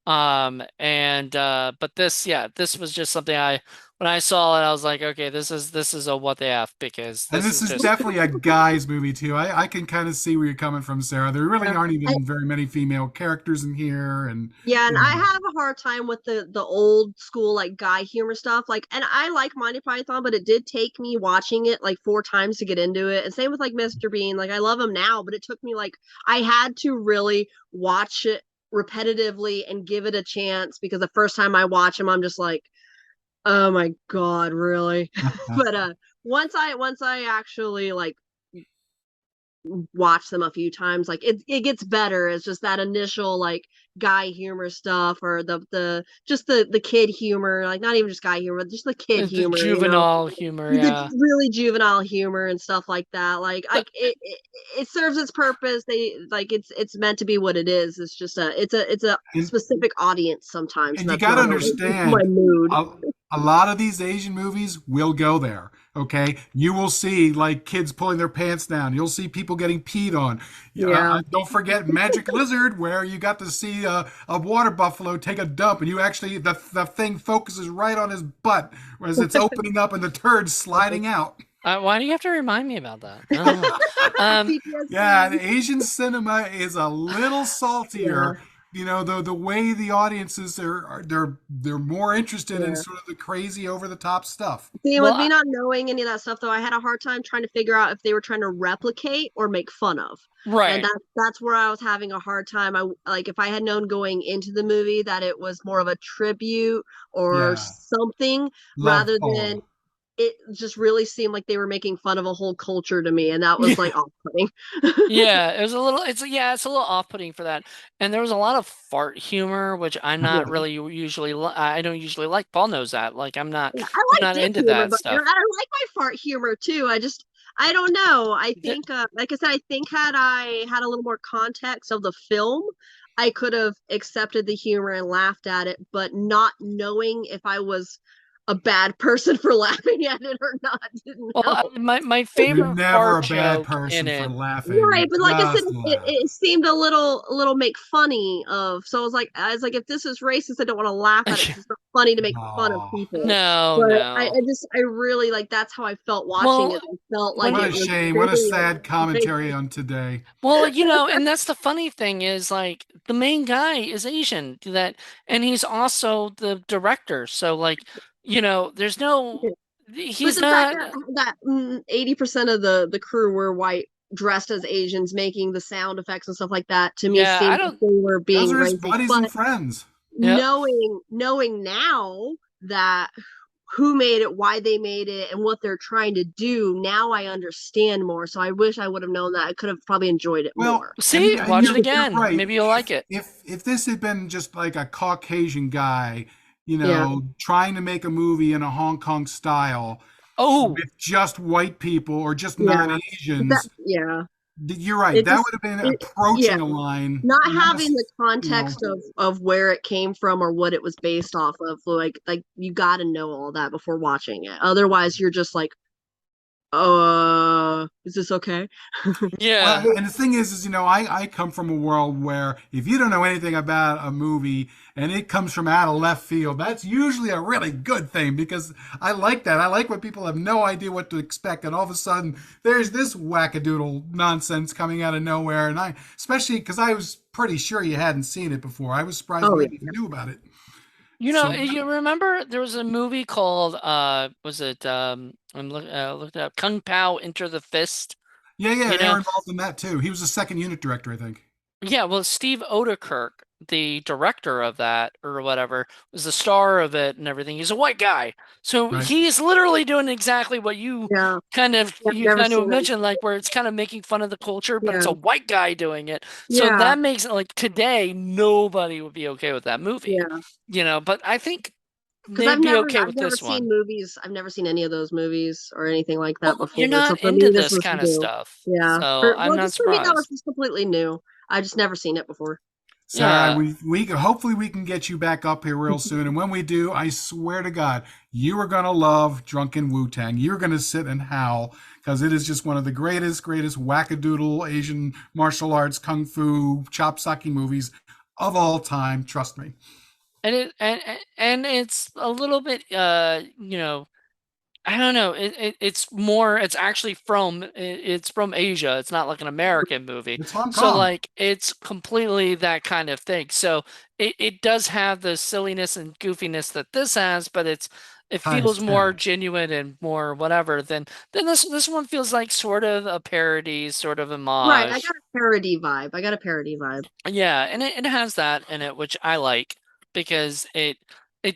And but this was just something when I saw it I was like, okay, this is a what the F because And this this is is just definitely a guy's movie too. I can kind of see where you're coming from, Sarah. There really Yeah. aren't I, even very many female characters in here, and yeah, and you I know, have a hard time with the old school like guy humor stuff. Like, and I like Monty Python, but it did take me watching it like 4 times to get into it. And same with like Mr. Bean. Like, I love him now, but it took me like I had to really watch it repetitively and give it a chance because the first time I watch him, I'm just like, oh my god, really? But once I actually like watch them a few times, like it gets better. It's just that initial like guy humor stuff or the just the kid humor, like not even just guy humor, but just the kid the humor, juvenile humor, the yeah. really juvenile humor and stuff like that. It serves its purpose. They like it's meant to be what it is. It's just it's a and specific audience sometimes, and and you that's got to not always my understand, mood. a, a lot of these Asian movies will go there. Okay, you will see like kids pulling their pants down. You'll see people getting peed on. Yeah. Don't forget Magic Lizard, where you got to see a water buffalo take a dump, and you actually the thing focuses right on his butt as it's opening up and the turd's sliding out. Why do you have to remind me about that? I don't know. Um, Yeah, and PTSD. Asian cinema is a little Yeah. saltier. The way the audiences they're more interested in Yeah. sort of the crazy over the top stuff. See, well, with me not knowing any of that stuff, though, I had a hard time trying to figure out if they were trying to replicate or make fun of, and right. that's where I was having a hard time. I like if I had known going into the movie that it was more of a tribute or Yeah, something love rather than poem. it just really seemed like they were making fun of a whole culture to me, and that was like off-putting. Yeah, it was a little. It's a little off-putting for that, and there was a lot of fart humor, which I'm not Yeah. really usually. I don't usually like. Paul knows that. Like, I'm not. Yeah, I I'm like not dick into humor, that but stuff. I like my fart humor too. I don't know. I Th- think, like I said, I think had I had a little more context of the film, I could have accepted the humor and laughed at it, but not knowing if I was a bad person for laughing at it or not, didn't Well, help. my You're favorite never fart a bad joke in person for it. Right, laughing. but like I said, Just it, laugh. it seemed a little make funny of. So I was like, if this is racist, I don't want to laugh at it because it's not funny to make fun of Oh, people. No, But no. I really like that's how I felt watching Well, it. I felt like when what it a was shame. What a very sad commentary on today. well, and that's the funny thing is like the main guy is Asian that and he's also the director. So like, there's no But he's the fact not that 80% of the crew were white, dressed as Asians, making the sound effects and stuff like that, to me yeah, I seemed like don't they were Those being are his racist. buddies and But friends. yeah. knowing now that who made it, why they made it, and what they're trying to do, now I understand more. So I wish I would have known that. I could have probably enjoyed it Well, more. See, and watch it you're again. right. Maybe you'll like it. If this had been just like a Caucasian guy, Yeah, trying to make a movie in a Hong Kong style Oh, with just white people or just yeah, that non-Asians, yeah. you're right. It That just would have been it yeah. approaching a line. Not Not having the you know. context of where it came from or what it was based off of, like you got to know all that before watching it. Otherwise, you're just like, is this okay? yeah. Well, and the thing is, I come from a world where if you don't know anything about a movie and it comes from out of left field, that's usually a really good thing because I like that. I like when people have no idea what to expect, and all of a sudden there's this wackadoodle nonsense coming out of nowhere. And especially because I was pretty sure you hadn't seen it before. I was surprised Oh you yeah, even knew about it. So You remember there was a movie called was it looked it up Kung Pao Enter the Fist? yeah, yeah, You they know, were involved in that too. He was the second unit director, I think. Yeah, well, Steve Odekirk, the director of that or whatever, was the star of it and everything. He's a white guy. So Right? he's literally doing exactly what yeah. I've you never kind of seen that. mentioned, like where it's kind of making fun of the culture, but it's Yeah, a white guy doing it. So yeah, that makes it like today nobody would be okay with that movie. yeah. But I think Because they'd be okay I've with never this seen one. movies. I've never seen any of those movies or anything like that Well, you're before. So not for me, into this this was kind of new. stuff. Yeah. So I'm not Just for me, that was surprised. just completely new. I just never seen it before. Sarah, Yeah. we hopefully we can get you back up here real soon. And when we do, I swear to God, you are gonna love Drunken Wu Tang. You're gonna sit and howl because it is just one of the greatest wackadoodle Asian martial arts kung fu chop sake movies of all time. Trust me. And it's a little bit I don't know. It's actually it's from Asia. It's not like an American movie. It's Hong So Kong. like it's completely that kind of thing. So it does have the silliness and goofiness that this has, but it Times feels more 10. genuine and more whatever than this one feels like sort of a parody, sort of Right. I homage. got a parody vibe. I got a parody vibe. Yeah, and it has that in it, which I like because it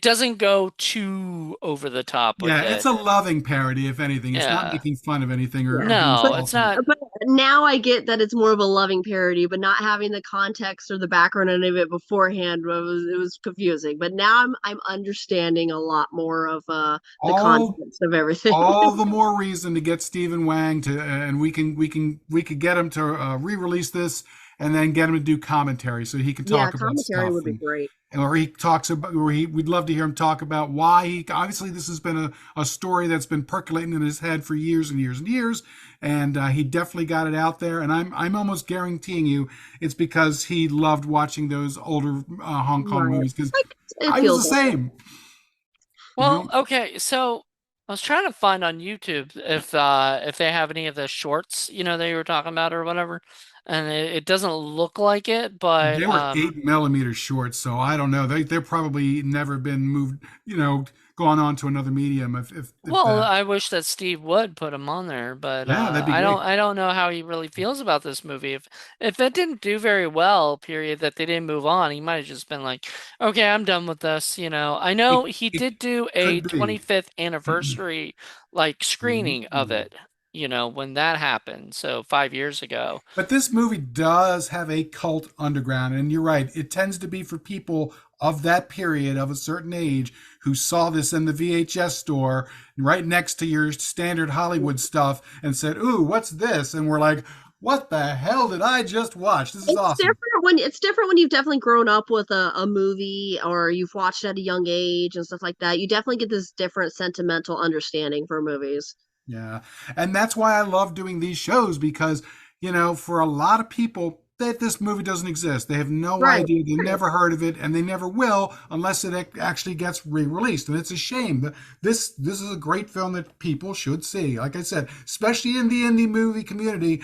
doesn't go too over the top Yeah, with it's it. a loving parody, if anything. It's not Yeah. making fun of anything or Yeah. being But No, it's salty. not. but now I get that it's more of a loving parody, but not having the context or the background of it beforehand it was confusing. But now I'm understanding a lot more of the All context of everything. all the more reason to get Stephen Wang to, and we could get him to re-release this, and then get him to do commentary so he can Yeah, talk about commentary stuff, would be great. and where he talks about we'd love to hear him talk about why he obviously this has been a story that's been percolating in his head for years and years and years, and he definitely got it out there, and I'm almost guaranteeing you it's because he loved watching those older Hong Kong Right. movies because Like it I was the feels like that. same, you Well, know. okay, so I was trying to find on YouTube if they have any of the shorts, that you were talking about or whatever, and it doesn't look like it, but They were 8 millimeter shorts, so I don't know. They're probably never been moved, gone on to another medium. If well, that, I wish that Steve would put him on there, but yeah, that'd be great. I don't know how he really feels about this movie. If it didn't do very well, period, that they didn't move on, he might have just been like, okay, I'm done with this. I It know he it did do a could be. 25th anniversary like screening of Ooh. it, when that happened, so 5 years ago. But this movie does have a cult underground, and you're right. It tends to be for people of that period, of a certain age, who saw this in the VHS store right next to your standard Hollywood stuff and said, "Ooh, what's this?" And we're like, "What the hell did I just watch? This is awesome." It's different when you've definitely grown up with a movie or you've watched at a young age and stuff like that. You definitely get this different sentimental understanding for movies. Yeah. And that's why I love doing these shows because, for a lot of people, that this movie doesn't exist. They have no Right. idea. They never heard of it, and they never will unless it actually gets re-released. And it's a shame. This is a great film that people should see. Like I said, especially in the indie movie community,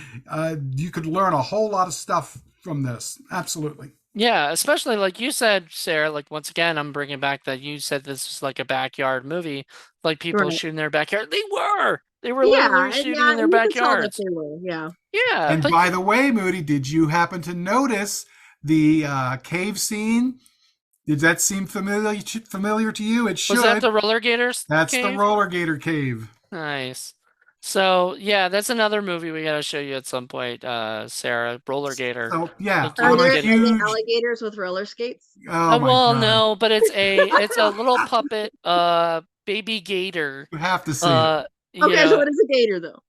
you could learn a whole lot of stuff from this. Absolutely. Yeah, especially like you said, Sarah, like once again, I'm bringing back that you said this was like a backyard movie, like people Right. shooting their backyard. They were. They were Yeah, literally and shooting yeah, in their you could tell that backyards. they were. Yeah. Yeah, And but by the way, Moody, did you happen to notice the cave scene? Did that seem familiar to you? It was that should. the Roller Gators That's the cave? Roller Gator Cave. Nice. So yeah, that's another movie we gotta show you at some point, Sarah. Roller Gator. So yeah, Like you Are I'm want a to there get any huge. alligators with roller skates? Oh my well, God, no, but it's a little puppet, baby gator. you have to see it. Uh, Okay, so yeah, it is a gator though.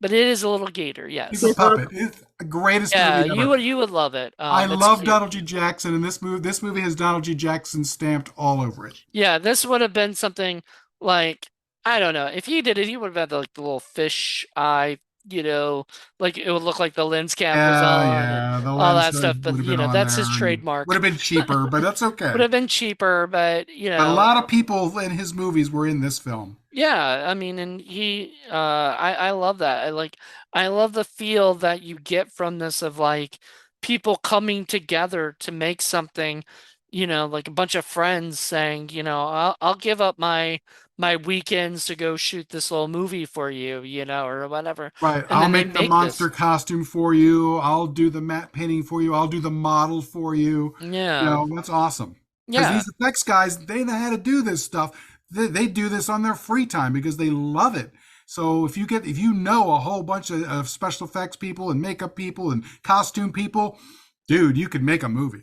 but it is a little gator, He's a yes. puppet. It's the greatest Yeah, movie you ever. would love it. I It's love cute. Donald G. Jackson, and this movie has Donald G. Jackson stamped all over it. Yeah, this would have been something like I don't know. If he did it, he would have had like the little fish eye, like it would look like the lens cap was Yeah, on and yeah, the all lens that hood stuff. But would have been on that's there, his and would trademark. have been cheaper, but that's Would okay. have been cheaper, but But a lot of people in his movies were in this film. yeah, I mean, and I love that. I love the feel that you get from this of like people coming together to make something, like a bunch of friends saying, I'll give up my weekends to go shoot this little movie for you, or whatever. Right. And I'll then they make the make monster this. costume for you. I'll do the matte painting for you. I'll do the model for you. Yeah. That's awesome. Because Yeah. these effects guys, they know how to do this stuff. They do this on their free time because they love it. So if you know a whole bunch of special effects people and makeup people and costume people, dude, you could make a movie.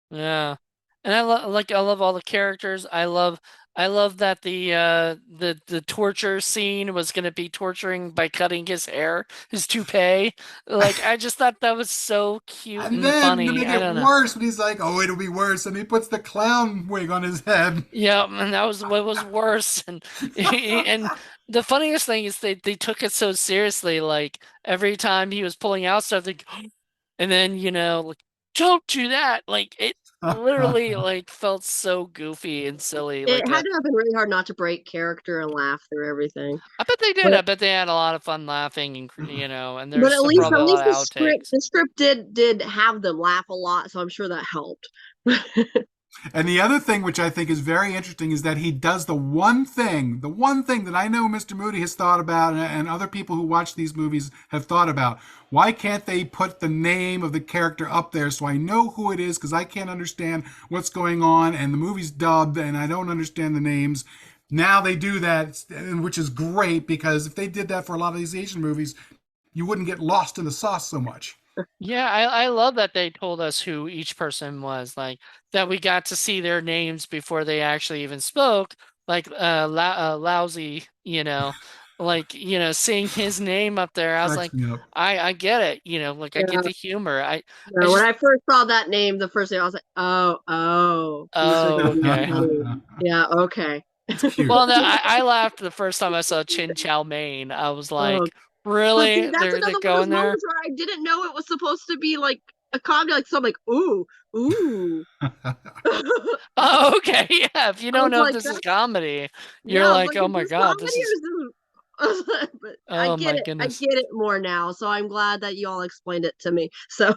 Yeah. And I love all the characters. I love that the torture scene was gonna be torturing by cutting his hair, his toupee. Like I just thought that was so cute And and then to funny. make I it don't know. worse, when he's like, "Oh, it'll be worse," and he puts the clown wig on his head. Yeah, and that was what was worse. And and the funniest thing is they took it so seriously. Like every time he was pulling out stuff, like, and then like don't do that. Like it literally like felt so goofy and silly. It Like had to have been really hard not to break character and laugh through everything. I bet they did. But I bet they had a lot of fun laughing and and but there's at some least probably at a least lot of outtakes. the script did have them laugh a lot, so I'm sure that helped. And the other thing, which I think is very interesting, is that he does the one thing that I know Mr. Moody has thought about, and other people who watch these movies have thought about. Why can't they put the name of the character up there so I know who it is? Because I can't understand what's going on, and the movie's dubbed, and I don't understand the names. Now they do that, which is great, because if they did that for a lot of these Asian movies, you wouldn't get lost in the sauce so much. Yeah, I love that they told us who each person was, like that we got to see their names before they actually even spoke, like Lousy, like seeing his name up there. I was Cracks like, me up. I get it, like I get Yeah. the humor. I No, when just I first saw that name, the first name I was like, oh, these are oh gonna be okay. funny. Yeah, okay. It's cute. Well, no, I laughed the first time I saw Chin Chow Mein. I was Oh, like, but see, really? that's They're another one of those going there? moments where I didn't know it was supposed to be like a comedy. Like, so I'm like, ooh. I Oh, okay. Yeah, if you don't was know if like, this is that's comedy, yeah. you're I was like, like, oh is my this God, comedy this is or is this? But I oh get my it. I goodness. get it more now. So I'm glad that you all explained it to me. So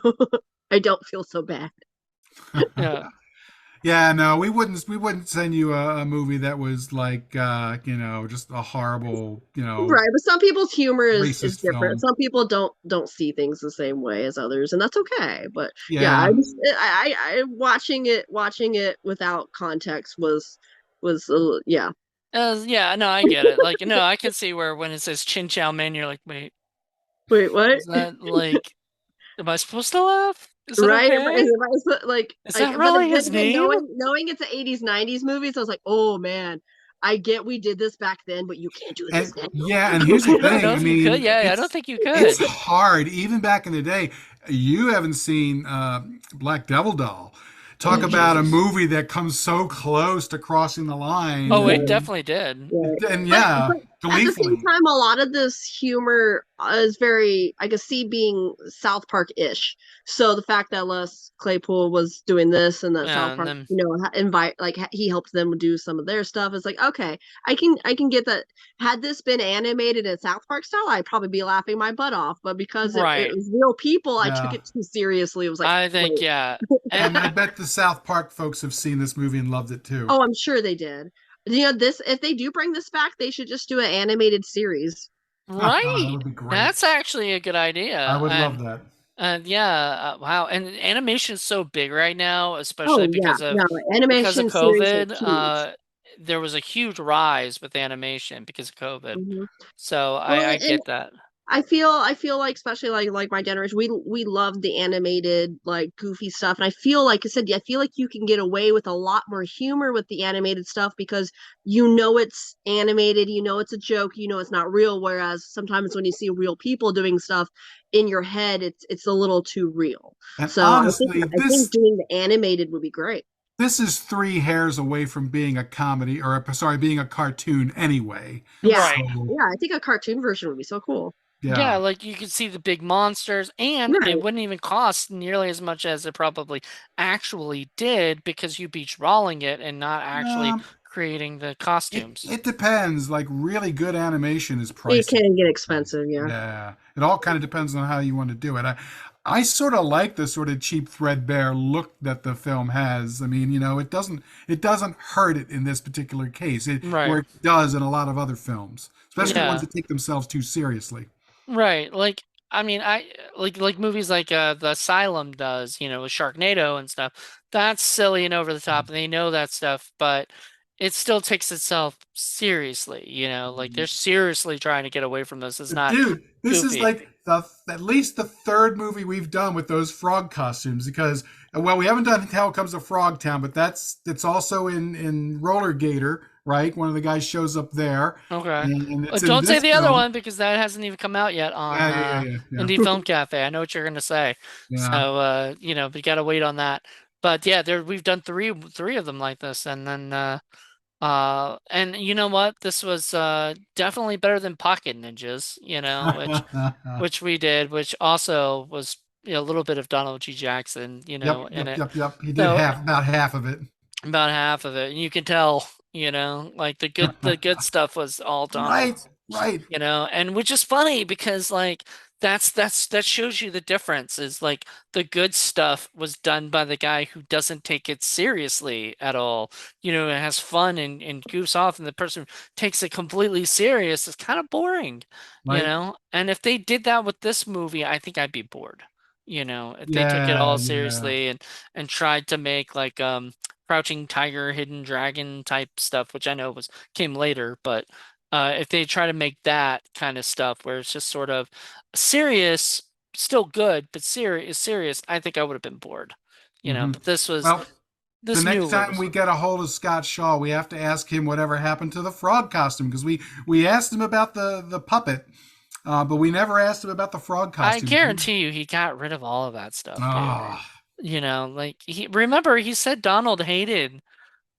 I don't feel so bad. Yeah. Yeah, no, we wouldn't send you a movie that was like just a horrible, Right, but some people's humor is racist different. film. Some people don't see things the same way as others, and that's okay. But yeah, Yeah. I watching it without context was yeah. Yeah, no, I get it. Like, no, I can see where when it says Chin Chow Man, you're like, wait, Wait, what? is that like, am I supposed to laugh? Is it Right? okay? Like Is I, that but really then his again, name? knowing it's an 80s 90s movie, so I was like, oh man, I get we did this back then, but you can't do And this now. yeah, and here's the I don't thing. know I if you could. mean, Yeah, I don't it's think you it's could. hard even back in the day. You haven't seen Black Devil Doll. Talk Oh, about a Jesus. movie that comes so close to crossing the line, Oh, it Right, definitely did. right. and But yeah, At the same gleefully. time, a lot of this humor is very, I could see being South Park-ish. So the fact that Les Claypool was doing this and that Yeah, South and Park, then invite like he helped them do some of their stuff. It's like, okay, I can get that. Had this been animated in South Park style, I'd probably be laughing my butt off. But because it right. was real people, I took Yeah. it too seriously. It was like, I think wait. yeah. And And I bet the South Park folks have seen this movie and loved it too. Oh, I'm sure they did. This if they do bring this back, they should just do an animated series. That right. would be great. That's actually a good I idea. would love that. And yeah, wow. And animation is so big right now, especially Oh yeah, no, because of animation series are COVID. huge. There was a huge rise with animation because of COVID. Hmm. So Well, I and get that. I feel like especially like my generation, we love the animated like goofy stuff, and I feel like I said, I feel like you can get away with a lot more humor with the animated stuff because it's animated, it's a joke, it's not real. Whereas sometimes when you see real people doing stuff in your head, it's a little too real. And So honestly, I think doing the animated would be great. this is three hairs away from being a comedy or sorry, being a cartoon anyway. Yeah, Right. So yeah, I think a cartoon version would be so cool. Yeah, yeah. like you could see the big monsters, and it Right. wouldn't even cost nearly as much as it probably actually did because you'd be drawing it and not actually Um, creating the it costumes. it depends. Like really good animation is It pricey. can get expensive, yeah. Yeah, it all kind of depends on how you want to do it. I sort of like the sort of cheap, threadbare look that the film has. I mean, it doesn't hurt it in this particular case, Right. where it does in a lot of other films, especially ones Yeah. that take themselves too seriously. Right. Like I mean, I like movies like The Asylum does, with Sharknado and stuff. That's silly and over the top, and they know that stuff, but it still takes itself seriously, like they're seriously trying to get away from this. It's not Dude, this is goofy. like the at least the third movie we've done with those frog costumes because well, we haven't done Hell Comes to Frog Town, but that's also in Roller Gator, right? One of the guys shows up there, Okay. and it's in Don't say this the other film. one because that hasn't even come out yet on Yeah, Indie Film Cafe. I know what you're gonna say. yeah. So we gotta wait on that. But yeah, we've done three of them like this, and then and you know what? This was definitely better than Pocket Ninjas, which we did, which also was a little bit of Donald G. Jackson, in it. Yep. He did So about half of it. about half of it, and you can tell, like the good stuff was all Donald, Right, right. and which is funny because like that shows you the difference is like the good stuff was done by the guy who doesn't take it seriously at all. It has fun and goofs off, and the person who takes it completely serious is kind of boring, Right. And if they did that with this movie, I think I'd be bored. If they took it Yeah, all yeah. seriously and tried to make like Crouching Tiger, Hidden Dragon type stuff, which I know came later, but if they try to make that kind of stuff where it's just sort of serious, still good, but serious, I think I would have been bored. Hmm. But this was Well, the this new next one time was we get a hold of Scott Shaw, we have to ask him whatever happened to the frog costume because we asked him about the puppet, but we never asked him about the frog I costume. guarantee you he got rid of all of that stuff, dude. Oh, Like he said Donald hated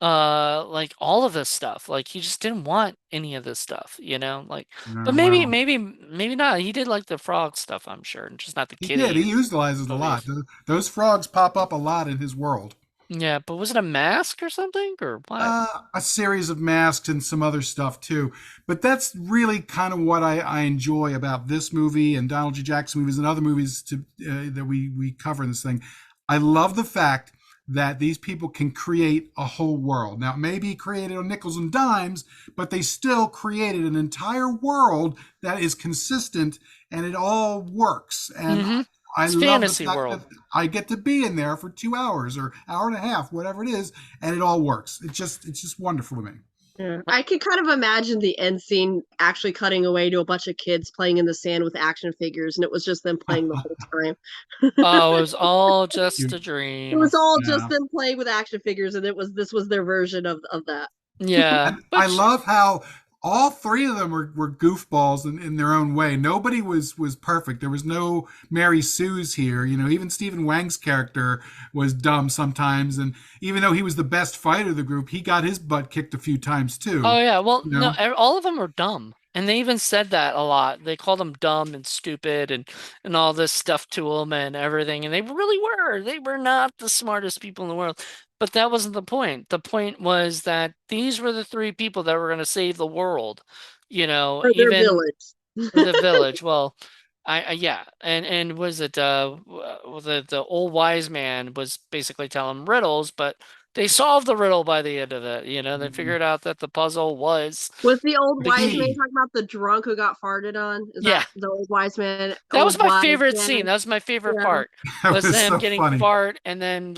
like all of this stuff. Like he just didn't want any of this stuff, like but maybe well, maybe not. He did like the frog stuff, I'm sure, and just not the he did. kitty He utilizes it a lot. movies. Those frogs pop up a lot in his world. Yeah, but was it a mask or something or what? A series of masks and some other stuff too. But that's really kind of what I enjoy about this movie and Donald G. Jackson movies and other movies that we cover in this thing. I love the fact that these people can create a whole world. Now, it may be created on nickels and dimes, but they still created an entire world that is consistent and it all works. And Mm-hmm. I It's love the fantasy fact that world. I get to be in there for 2 hours or hour and a half, whatever it is, and it all works. It's just wonderful to me. Yeah. I can kind of imagine the end scene actually cutting away to a bunch of kids playing in the sand with action figures, and it was just them playing the whole time. Oh, it was all just You- a It dream. was all just yeah. them playing with action figures, and this was their version of that. Yeah, And I which love how all three of them were goofballs in their own way. Nobody was perfect. There was no Mary Sue's here. Even Stephen Wang's character was dumb sometimes. And even though he was the best fighter of the group, he got his butt kicked a few times oh too. yeah, well You no, know? all of them are dumb. And they even said that a lot. They called him dumb and stupid and all this stuff to him and everything. And they really were. They were not the smartest people in the world. But that wasn't the point. The point was that these were the three people that were going to save the world. Or their Even village. the village. Well, yeah. And was it the old wise man was basically telling riddles, but they solved the riddle by the end of it. They figured out that the puzzle was Was the old The wise man key. talking about the drunk who got farted on? Is yeah. that the old wise man? That was Old my wise favorite scene. man? That was my favorite Yeah. part. That Was was them so getting funny. fart and then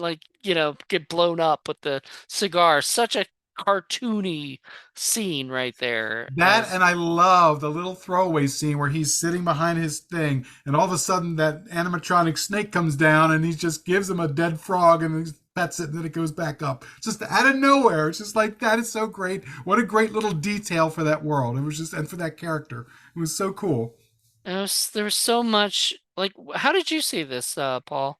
get blown up with the cigar. Such a cartoony scene right there. That, and I love the little throwaway scene where he's sitting behind his thing, and all of a sudden that animatronic snake comes down, and he just gives him a dead frog, and he pets it, and then it goes back up. Just out of nowhere. It's just like, that is so great. What a great little detail for that world. It was just, and for that character, it was so cool. There was so much how did you see this, Paul?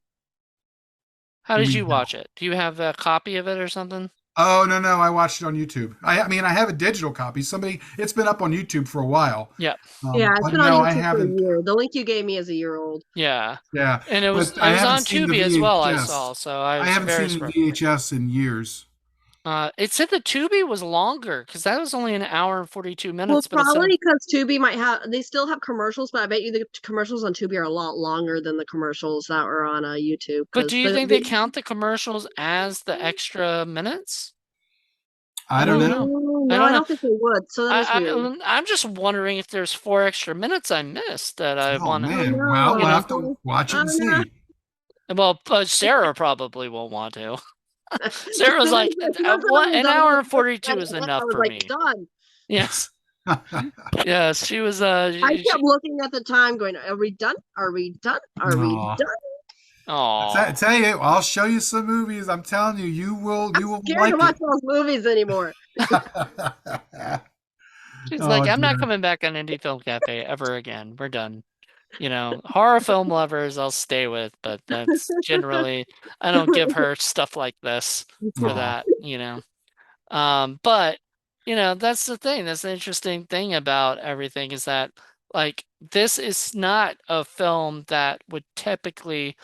How You did mean you watch it? Do you have a copy of it or something? Oh, no, no, I watched it on YouTube. I mean, I have a digital copy. It's been up on YouTube for a while. Yeah. Yeah, it's But been on no, I YouTube for a haven't. year. The link you gave me is a year old. Yeah. Yeah, And it was but it I was haven't on seen the Tubi as well, I VHS. saw, so I I was haven't very seen the surprised. VHS in years. It said the Tubi was longer because that was only an hour and 42 Well, minutes, but it said probably because Tubi might have, they still have commercials, but I bet you the commercials on Tubi are a lot longer than the commercials that were on YouTube. But do Because you think they count the commercials as the extra minutes? I I don't don't know. know. I no, don't I know. don't think they would. So that is weird. I'm just wondering if there's 4 extra minutes I missed that I Oh want I to, don't man, well, you we'll know. have to watch it I and don't know. see. Well, Sarah probably won't want to. She Sarah was like, said I "What? was An done hour with and it. 42 is I enough was for like, me." done. Yes, yes, she was. I kept looking at the time, going, "Are we done? Are we done? Are we Aw. done?" Oh, Tell you, I'll show you some movies. I'm telling you, I'm you will scared to like it. watch those movies anymore. she's like, Oh "I'm not dear. coming back on Indie Film Cafe ever again. We're done." Horror film lovers I'll stay with, but that's generally I don't give her stuff like this for Aw. that. But that's the thing. That's the interesting thing about everything is that this is not a film that would typically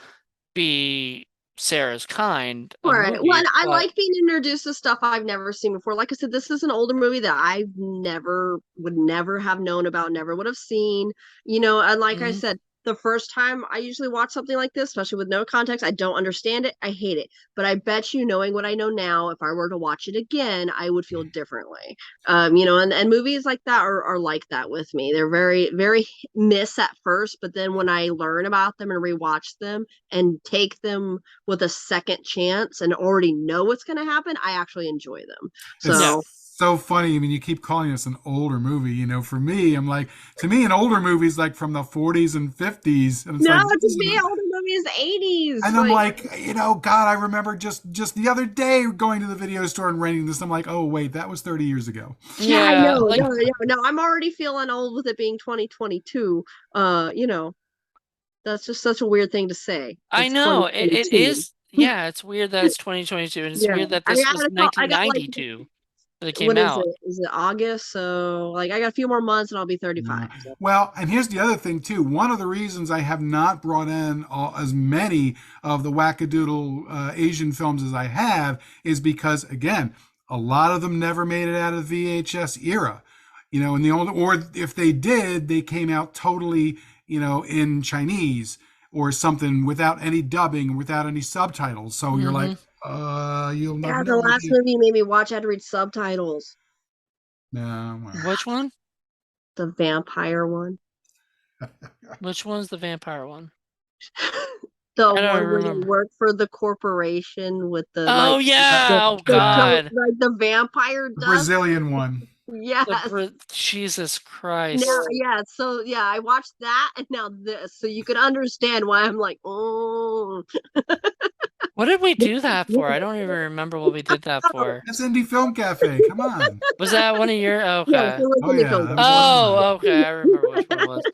be Sarah's kind of Right. Well, movie, and I but like being introduced to stuff I've never seen before. Like I said, this is an older movie that I would never have known about, never would have seen. And like I mhm. said, the first time I usually watch something like this, especially with no context, I don't understand it. I hate it. But I bet you, knowing what I know now, if I were to watch it again, I would feel differently. And movies like that are like that with me. They're very, very miss at first, but then when I learn about them and rewatch them and take them with a second chance and already know what's going to happen, I actually enjoy them. Yeah. So, It's so funny. I mean, you keep calling this an older movie. For me, I'm like, to me, an older movie is like from the 40s and 50s, and it's no, like, to me, older movie is 80s. and I'm like, God, I remember just the other day going to the video store and renting this. I'm like, oh wait, that was 30 years ago. Yeah, I Yeah, know. No, I'm already feeling old with it being 2022. Uh, you know, that's just such a weird thing to say. I It's know. It 2022. is. Yeah, it's weird that it's 2022 and it's Yeah. weird that I mean, this was I got like, 1992 that it came what is out. it? Is it August? So, like, I got a few more months and I'll be 35. Yeah. So. Well, and here's the other thing too. One of the reasons I have not brought in as many of the wackadoodle Asian films as I have is because, again, a lot of them never made it out of the VHS era. And the only, or if they did, they came out totally, in Chinese or something without any dubbing, without any subtitles. So you're like, Hmm. you'll never Yeah, the know. last movie you made me watch, I had to read subtitles. No, well. Which one? The vampire one. Which one's the vampire one? The I don't one where they remember. work for the corporation with the Oh yeah! Oh God! like the vampire The does. Brazilian one. Yes. Jesus Now, Christ! yeah. So yeah, I watched that and now this, so you could understand why I'm like, oh. What did we do that for? I don't even remember what we did that for. That's Indie Film Cafe. Come on. Was that one of your? Yes, Okay. it was Oh in the yeah, film. that was one of mine. Oh, okay. I remember which one it was.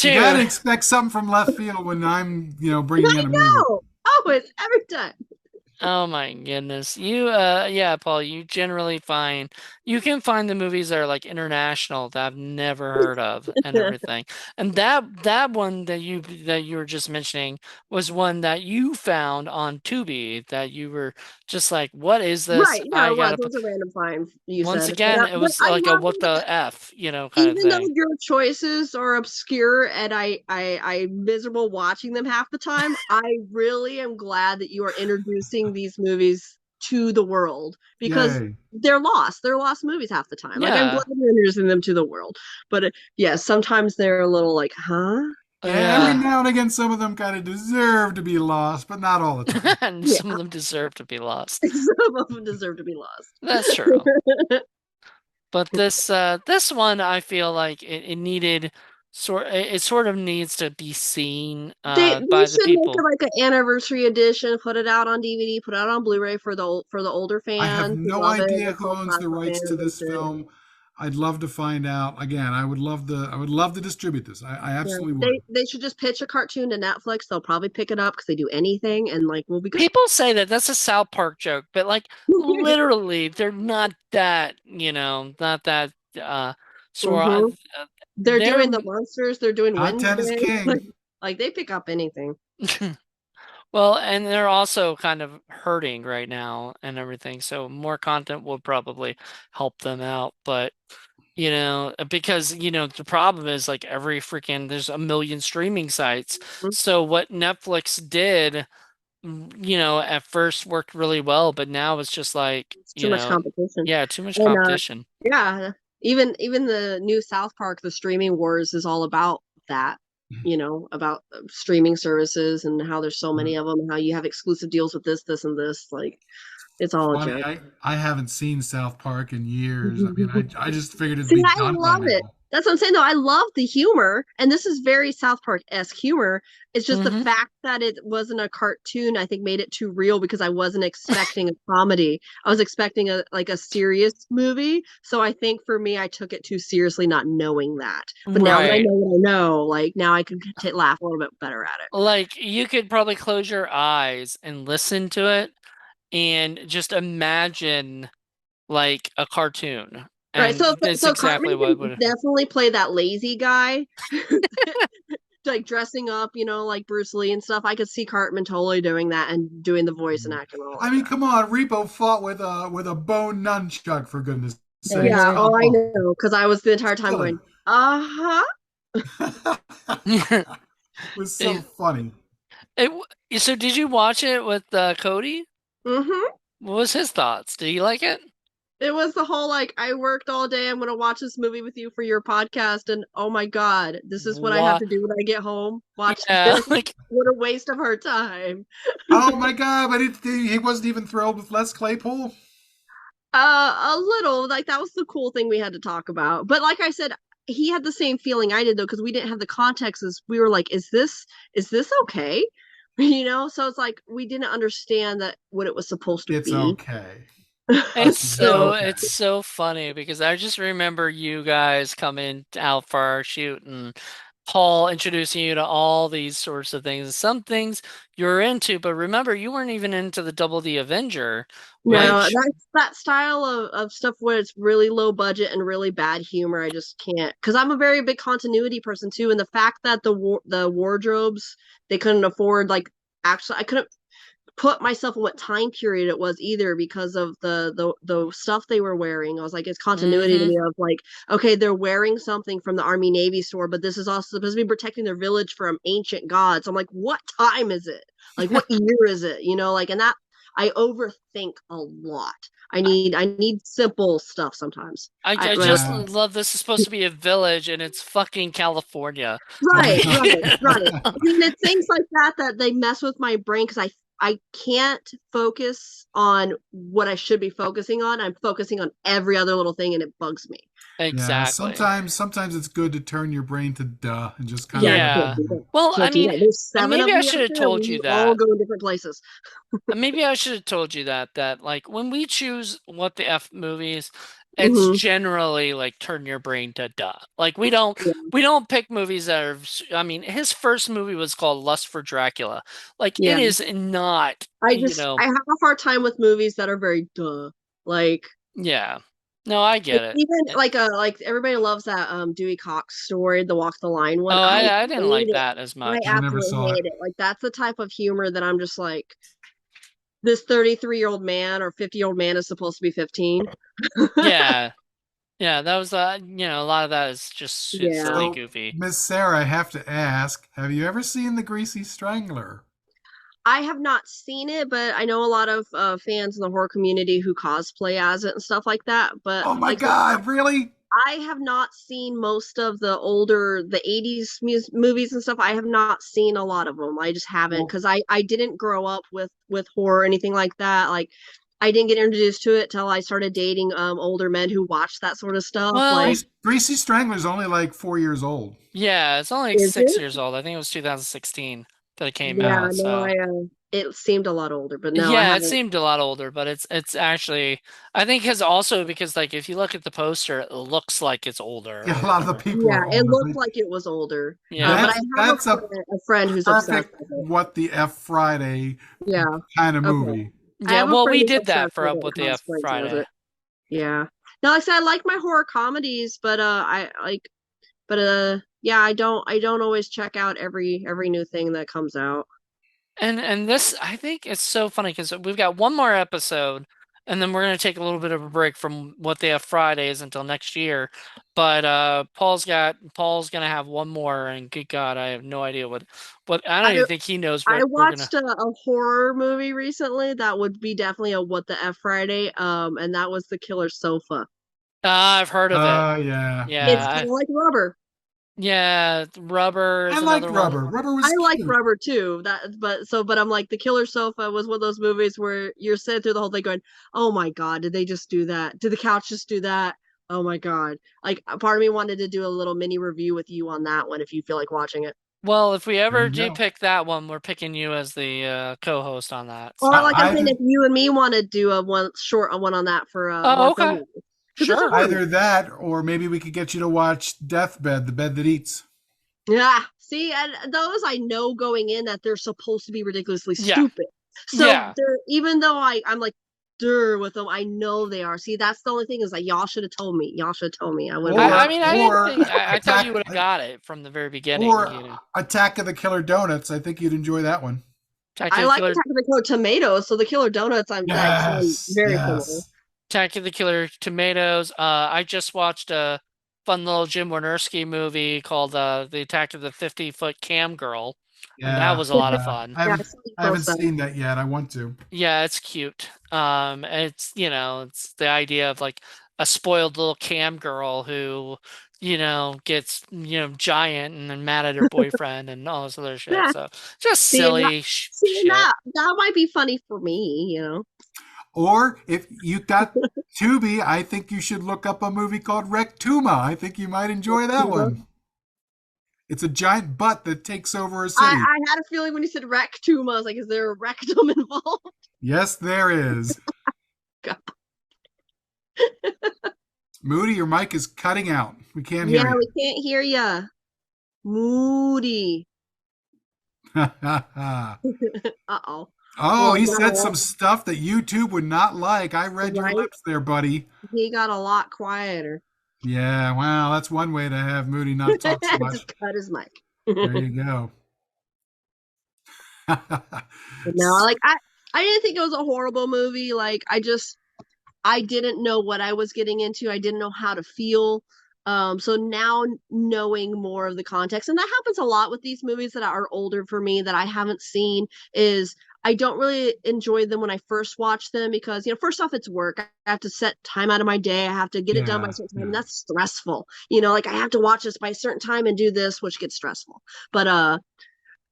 You gotta Dude, expect something from left field when I'm, bringing in I a movie. know. Always, every time. Oh my goodness. Yeah, Paul, you generally you can find the movies that are like international that I've never heard of and everything. And that one that you were just mentioning was one that you found on Tubi that you were just like, what is this? Right. Yeah, I it was. gotta It put was a random find, you once said. again, it But was I like a love what the F, kind of even though thing. your choices are obscure and I'm miserable watching them half the time, I really am glad that you are introducing these movies to the world because Yay. they're lost. They're lost movies half the time. Like I'm Yeah. glad you're introducing them to the world. But yeah, sometimes they're a little like, huh? Yeah, every Yeah. now and again, some of them kind of deserve to be lost, but not all the time. And Yeah, some of them deserve to be lost. some of them deserve to be lost. That's true. But this one I feel like it needed it sort of needs to be seen They by the should make it people. like an anniversary edition, put it out on DVD, put it out on Blu-ray for the older I have fans who no love it, idea the who cult owns the classic rights to fans and this shit. film. I'd love to find out. Again, I would love to distribute this. I Yeah, absolutely would. they should just pitch a cartoon to Netflix. They'll probably pick it up because they do anything, and like we'll be good. People say that that's a South Park joke, but like literally they're not that, not that sort hmm They're they're doing the monsters. They're doing Content is Wednesday. king. Like they pick up anything. well, and they're also kind of hurting right now and everything. So more content will probably help them out, but because the problem is like there's a million streaming sites. Mhm. So what Netflix did, at first worked really well, but now it's just like, It's too much competition, yeah, too much and competition. yeah, even the new South Park, the streaming wars, is all about that. About streaming services and how there's so many of them, and how you have exclusive deals with this, and this. Like, it's all a Funny, joke. I haven't seen South Park in years. I mean, I just figured it'd See, be I done by love it. now. That's what I'm saying, though. I love the humor, and this is very South Park-esque humor. It's just the Hmm. fact that it wasn't a cartoon, I think, made it too real because I wasn't expecting a comedy. I was expecting a serious movie. So I think for me, I took it too seriously, not knowing that. But now that I Right. know what I know, like now I can laugh a little bit better at it. Like you could probably close your eyes and listen to it and just imagine like a cartoon. Right. And So that's so Cartman exactly what can would. definitely play that lazy guy. Like dressing up, like Bruce Lee and stuff. I could see Cartman totally doing that and doing the voice and acting all I like mean, that. come on, Repo fought with a bone nunchuck for goodness sakes. Yeah, Mhm. Come oh, I on, know, because I was the entire time silly. going, uh-huh. It was so funny. So did you watch it with Cody? Mm-hmm. What was his thoughts? Did he like it? It was the whole like, I worked all day. I'm gonna watch this movie with you for your podcast, and oh my god, this is what I have What? to do when I get home. Watch Yeah, this. like What a waste of our time. Oh my god! But he wasn't even thrilled with Les Claypool. A little, like that was the cool thing we had to talk about. But like I said, he had the same feeling I did though, because we didn't have the context. As we were like, is this okay? So it's like we didn't understand that what it was supposed to It's be. okay. it's It's so okay. it's so funny because I just remember you guys coming out for our shoot and Paul introducing you to all these sorts of things. Some things you're into, but remember you weren't even into the Double the Avenger, No, which that's that style of stuff where it's really low budget and really bad humor. I just can't, because I'm a very big continuity person too, and the fact that the wardrobes they couldn't afford, like actually I couldn't put myself in what time period it was either because of the stuff they were wearing. I was like, it's continuity to hmm me of like, okay, they're wearing something from the Army Navy store, but this is also supposed to be protecting their village from ancient gods. I'm like, what time is it? Like, what year is it? Like, and that I overthink a lot. I need simple stuff sometimes. I just Yeah. love this is supposed to be a village and it's fucking California. Right, Like right. I mean, it's things like that they mess with my brain because I can't focus on what I should be focusing on. I'm focusing on every other little thing, and it bugs me. Yeah. exactly. Sometimes it's good to turn your brain to duh and just kind of Yeah, I let can't Yeah. do that. Well, I Can't do mean, that. There's seven of maybe I me should out have there, and told you we all that. go in different places. Maybe I should have told you that like when we choose what the F movies, it's generally like turn your brain to duh. Like Yeah. we don't pick movies that are. I mean, his first movie was called Lust for Dracula. Like Yeah. it is not, I have a hard time with movies that are very duh. Like yeah. No, I like get it. even like everybody loves that Dewey Cox story, the Walk the Line one. Oh, I I didn't hate like it. that as I much. I never absolutely saw it. hate it. Like that's the type of humor that I'm just like this 33-year-old man or 50-year-old man is supposed to be 15. Yeah. Yeah, that was a lot of that is just Yeah. silly, So, goofy. Miss Sarah, I have to ask, have you ever seen The Greasy Strangler? I have not seen it, but I know a lot of fans in the horror community who cosplay as it and stuff like that. But Oh my like I said, God, really? I have not seen most of the 80s movies and stuff. I have not seen a lot of them. I just haven't Well, because I didn't grow up with horror or anything like that. Like I didn't get introduced to it till I started dating older men who watched that sort of stuff. Like, Well, Greasy Strangler's only like 4 years old. yeah, it's only like is 6 years it? old. I think it was 2016 that it came Yeah, out. no, So it seemed a lot older, but no, I yeah, it haven't. seemed a lot older, but it's actually I think because also because like if you look at the poster, it looks like it's older Yeah, or a lot of the whatever. people Yeah, are it older, looked but like it was older. Yeah. But I have that's a a friend who's obsessed perfect with it. What the F Friday Yeah. kind of Okay. movie. I Yeah, have a well, friend we who's did that obsessed for with Up it with and the F cosplays as Friday. it. Yeah. Now, like I said, I like my horror comedies, but yeah, I don't always check out every new thing that comes out. And this, I think it's so funny because we've got one more episode, and then we're gonna take a little bit of a break from what they have Fridays until next year. But Paul's gonna have one more, and good God, I have no idea what I don't I even think he knows I what we're gonna. watched a horror movie recently that would be definitely a What the F Friday, and that was The Killer Sofa. I've heard of it. Yeah, It's yeah. kind Yeah, of like Rubber. yeah. Rubber I is liked another one. Rubber. Rubber I was like cute. Rubber too. But I'm like The Killer Sofa was one of those movies where you're sitting through the whole thing going, "Oh my God, did they just do that? Did the couch just do that? Oh my God!" Like a part of me wanted to do a little mini review with you on that one if you feel like watching it, Well, if we There ever you do go. pick that one, we're picking you as the co-host on that. or So. like I'm saying, Either if you and me want to do a one short one on that for Oh, one for a okay. movie because it's a Sure. horror movie. either that, or maybe we could get you to watch Deathbed, the bed that eats. Yeah. See, and those I know going in that they're supposed to be ridiculously Yeah. stupid. So Yeah. they're even though I'm like with them, I know they are. See, that's the only thing is like y'all should have told me. Y'all should have told me. I would have I Or mean, I didn't or think I thought you attack would have got it from the very beginning, or you know. Attack of the Killer Donuts. I think you'd enjoy that one. Attack I of the like Killer Attack of the Killer Tomatoes, so the Killer Donuts that sound Yes, very similar. yes. Attack of the Killer Tomatoes. I just watched a fun little Jim Wynorski movie called The Attack of the 50-Foot Cam Girl, and that Yeah, was a lot of yeah. fun. Yeah, I saw you I haven't post that. seen that yet. I want to. Yeah, it's cute. It's it's the idea of like a spoiled little cam girl who, gets, giant and then mad at her boyfriend and all this other shit. Yeah. So just See, and silly shit. that might be funny for me. Or if you got Tubi, I think you should look up a movie called Rectuma. I think you might enjoy that one. It's a giant butt that takes over a city. I had a feeling when you said rectum, I was like, is there a rectum involved? Yes, there is. God. Moody, your mic is cutting out. We can't hear Yeah, you. we can't hear ya. Moody. Uh-oh. Oh, Well, he said no, some stuff that YouTube would not like. I read your right? lips there, buddy. He got a lot quieter. Yeah, well, that's one way to have Moody not talk so much. Just cut his mic. There you go. No, like I didn't think it was a horrible movie. Like I didn't know what I was getting into. I didn't know how to feel. So now knowing more of the context, and that happens a lot with these movies that are older for me that I haven't seen, is I don't really enjoy them when I first watch them because, first off, it's work. I have to set time out of my day. I have to get it done by a Yeah, certain time, and yeah. that's stressful. Like I have to watch this by a certain time and do this, which gets stressful. But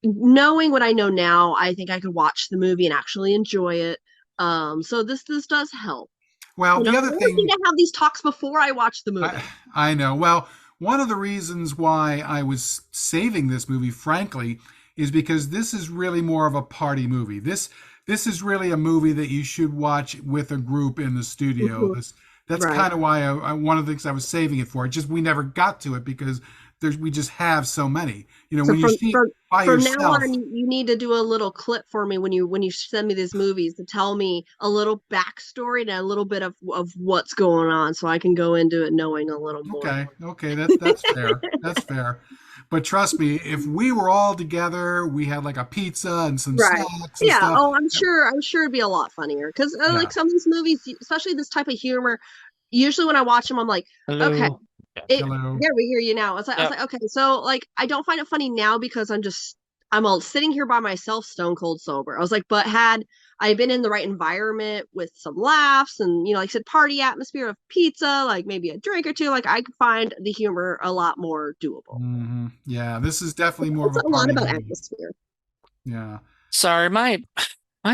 knowing what I know now, I think I could watch the movie and actually enjoy it. So this does help. Well, the I other always need thing to have these talks before I watch the movie. I know. Well, one of the reasons why I was saving this movie, frankly, is because this is really more of a party movie. This is really a movie that you should watch with a group in the studio. Mhm. That's Right. kind of why one of the things I was saving it for. It just we never got to it because we just have so many. So When you see it by from now yourself, on, you need to do a little clip for me when you send me these movies to tell me a little backstory and a little bit of what's going on, so I can go into it knowing a little more. okay, that's fair. That's fair. But trust me, if we were all together, we had like a pizza and some Right. snacks and Yeah. stuff. Oh, I'm sure it'd be a lot funnier because Yeah. like some of these movies, especially this type of humor, usually when I watch them, I'm like, okay, Hello. Yeah. Hello. yeah, we hear you now. I was Yep. like, okay, so like I don't find it funny now because I'm all sitting here by myself, stone cold sober. I was like, but had I been in the right environment with some laughs and like I said, party atmosphere of pizza, like maybe a drink or two, like I could find the humor a lot more doable. Yeah, this is definitely more of It's a a lot party about movie. atmosphere. Yeah. Sorry, my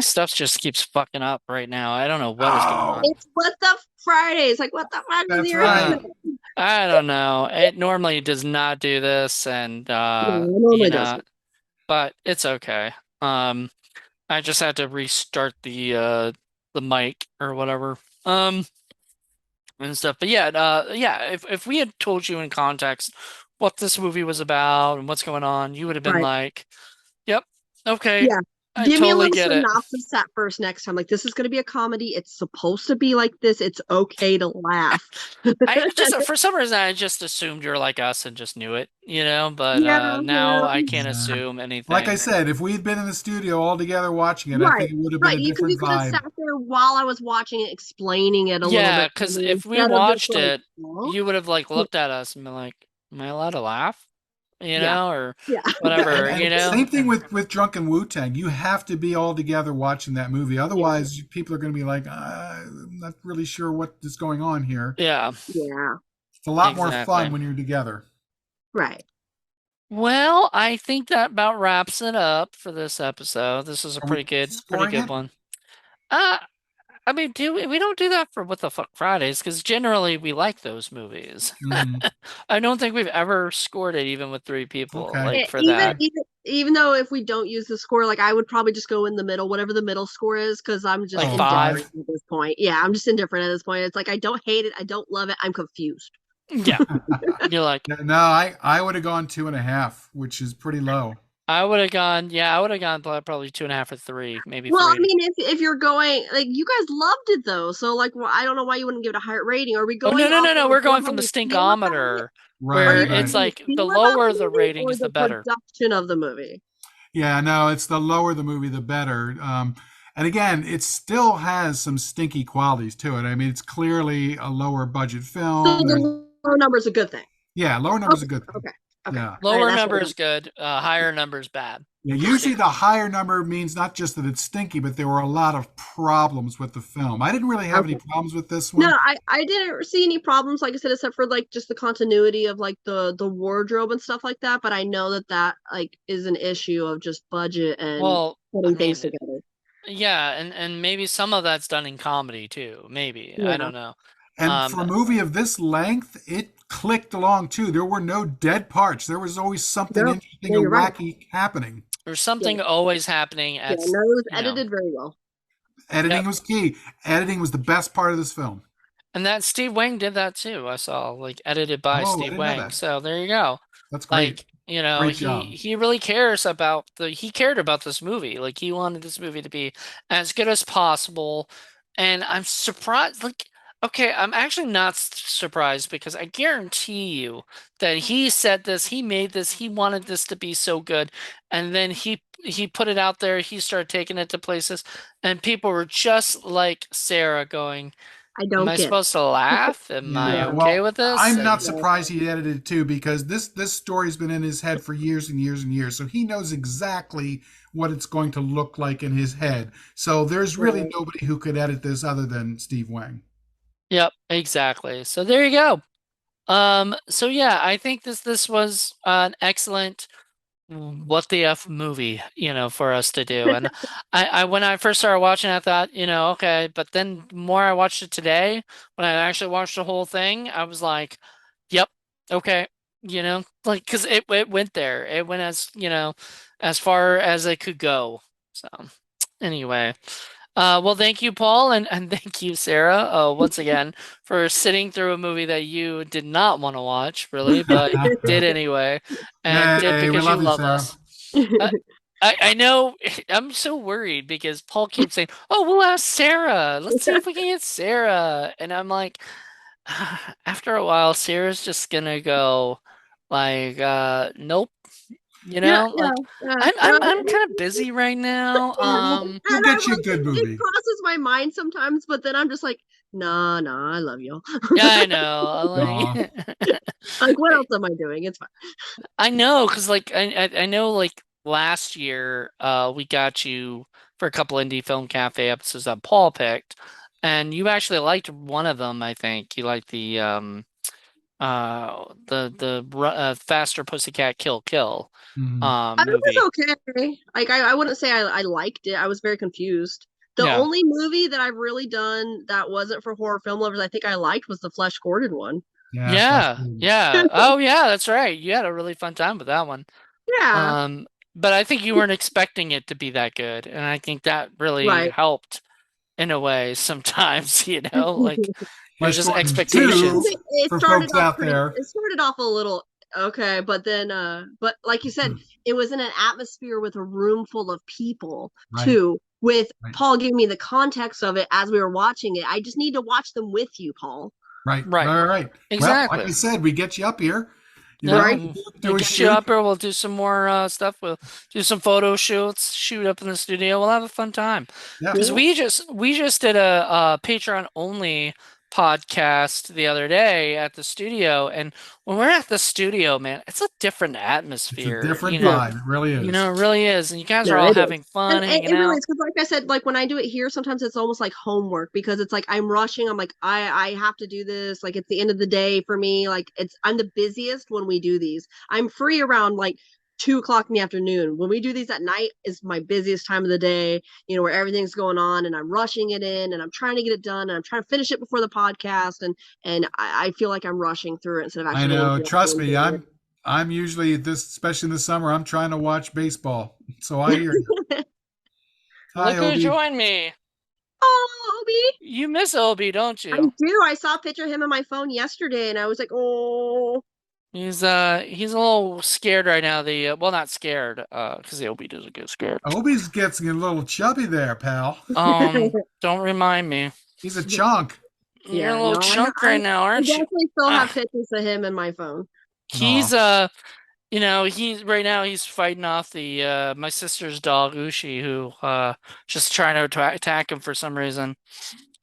stuff just keeps fucking up right now. I don't know what is going on. Oh, It's what the Fridays, like what the fuck is that's your Uh, right. issue? I don't know. It normally does not do this, and No, it normally doesn't. but it's okay. Um, I just had to restart the mic or whatever. And stuff. But yeah, yeah, if we had told you in context what this movie was about and what's going on, you would have been Right. like, "Yep, okay, Yeah. I Give me a totally little get it." synopsis at first next time. Like, this is going to be a comedy. It's supposed to be like this. It's okay to laugh. I just for some reason I just assumed you're like us and just knew it, but Yeah, now yeah. I can't Yeah. assume Like I anything. said, if we had been in the studio all together watching it, I Right. think it would have been Right. a You different could have vibe. sat there while I was watching it, explaining it a little Yeah, bit for because me if we instead of just watched like, it, huh? you would have like looked at us and been like, "Am I allowed to laugh?" Yeah. Or Yeah. Yeah, whatever, and same thing with Drunken Wu Tang. You have to be all together watching that movie. Yeah. Otherwise, people are going to be like, I'm not really sure what is going on here. Yeah, Yeah. It's a lot more fun exactly. when you're together. Right. Well, I think that about wraps it up for this episode. This is a Are we pretty scoring good it? one. Uh, I mean, we don't do that for What the Fuck Fridays because generally we like those movies. Hmm. I don't think we've ever scored it even with three people Okay. like for Even that. even though if we don't use the score, like I would probably just go in the middle, whatever the middle score is, because I'm just Like Oh, indifferent five. five. at this point. Yeah, I'm just indifferent at this point. It's like I don't hate it, I don't love it, I'm confused. Yeah, you're like No, I would have gone 2.5, which is pretty low. I would have gone. Yeah, I would have gone probably 2.5 or three, maybe Well, I three. mean, if you're going like you guys loved it though, so like I don't know why you wouldn't give it a higher rating. Are we Oh no going no off no no! of We're going how from the you feel about it? stinkometer Are Right, where you it's right. how you like the feel about lower the the movie rating or is the the better. production of the movie? Yeah, no, it's the lower the movie, the better. And again, it still has some stinky qualities to it. I mean, it's clearly a lower budget So film. There's, the low number is a good thing. yeah, lower number's a Okay, good thing. okay, okay. Yeah. All right, Lower that's what number we is good. Higher number is bad. Yeah, usually the higher number means not just that it's stinky, but there were a lot of problems with the film. I didn't really have any okay. problems with this No, one. I didn't see any problems, like I said, except for like just the continuity of like the wardrobe and stuff like that. But I know that like is an issue of just budget and Well, I putting things mean, together. yeah, and maybe some of that's done in comedy too. Maybe I Yeah. don't know. And Um, for a movie of this length, it clicked along too. There were no dead parts. There was always something No, interesting no, or you're right. wacky happening. there's Yeah, something always happening yeah. at No, it was you know. edited very well. Editing Yep. was key. Editing was the best part of this film. And that Steve Wang did that too. I saw like edited by Oh, I Steve didn't know Wang. that. So there you go. That's great. Like, Great he job. he really cares about he cared about this movie. Like he wanted this movie to be as good as possible. And I'm surprised like okay, I'm actually not surprised because I guarantee you that he said this, he made this, he wanted this to be so good. And then he put it out there, he started taking it to places and people were just like Sarah going, I am don't I get it. supposed to laugh? Am I Yeah, Yeah, okay well, with this? I'm not And surprised he edited it too because this story's been in his head for years and years and years. So he knows exactly what it's going to look like in his head. So there's really right. nobody who could edit this other than Steve Wang. yep, exactly. So there you go. So yeah, I think this was an excellent what the F movie, for us to do. And I when I first started watching, I thought, okay, but then the more I watched it today, when I actually watched the whole thing, I was like, yep, okay, like because it went there. It went as far as it could go. So anyway. Well, thank you, Paul, and thank you, Sarah, once again, for sitting through a movie that you did not want to watch, really, but did anyway, and did Yay, we because you love you, love Sarah. us. Uh, I know I'm so worried because Paul keeps saying, "Oh, we'll ask Sarah. Let's see if we can get Sarah," and I'm like, after a while, Sarah's just gonna go, like, nope. You Yeah, know, yeah, like yeah. I'm kind of busy right now. We'll And I get you a will say good it movie. crosses my mind sometimes, but then I'm just like, nah, nah, I love you. Yeah, I know. Aw. Like, what else am I doing? It's fine. I know, because like I know like last year we got you for a couple indie film cafe episodes that Paul picked, and you actually liked one of them. I think you liked the Faster Pussycat Kill Kill Mhm. I movie. was okay. Like, I wouldn't say I liked it. I was very confused. The Yeah. only movie that I've really done that wasn't for horror film lovers I think I liked was the Flesh Gordon one. Yeah, Flash Yeah, Gordon. yeah. Oh, yeah, that's right. You had a really fun time with that one. Yeah, Um, but I think you weren't expecting it to be that good, and I think that really right. helped in a way sometimes, like it was Flash just Gordon I 2 expectations. think it for started folks off out pretty. there. It started off a little okay, but then, but like you said, it was in an atmosphere with a room full of people Right, too. With right, Paul giving me the context of it as we were watching it, I just need to watch them with you, Paul. right, Right. right, right. Well, like Exactly. I said, we get you up here. Right? We Do a get you shoot. up here. We'll do some more stuff. We'll do some photo shoots, shoot up in the studio. We'll have a fun time. Yeah. Because Yeah. we just did a Patreon only podcast the other day at the studio, and when we're at the studio, man, it's a different It's a atmosphere. different vibe. It really is. It really is. And you guys No, are all it is. having fun, And hanging it really out. is because, like I said, like when I do it here, sometimes it's almost like homework because it's like I'm rushing. I'm like, I have to do this. Like it's the end of the day for me. Like I'm the busiest when we do these. I'm free around like 2 o'clock in the afternoon. When we do these at night is my busiest time of the day. Where everything's going on, and I'm rushing it in, and I'm trying to get it done, and I'm trying to finish it before the podcast, and I feel like I'm rushing through it instead of I actually being able know. to Trust me, enjoy I'm usually this, especially in the summer. I'm trying to watch baseball, so I hear you. it. Hi, Look who Obi. joined me. Oh, Obi. You miss Obi, don't I you? do. I saw a picture of him on my phone yesterday, and I was like, "Oh, He's a little scared right now. Well, not scared, because the Obi doesn't get scared. Obi's getting a little chubby there, pal. Don't remind me. He's a chunk. You're a yeah." little No, chunk right now, I aren't you? definitely still have Ah, pictures of him in my phone. he's Oh, he's right now he's fighting off the my sister's dog Ushi, who just trying to attack him for some reason.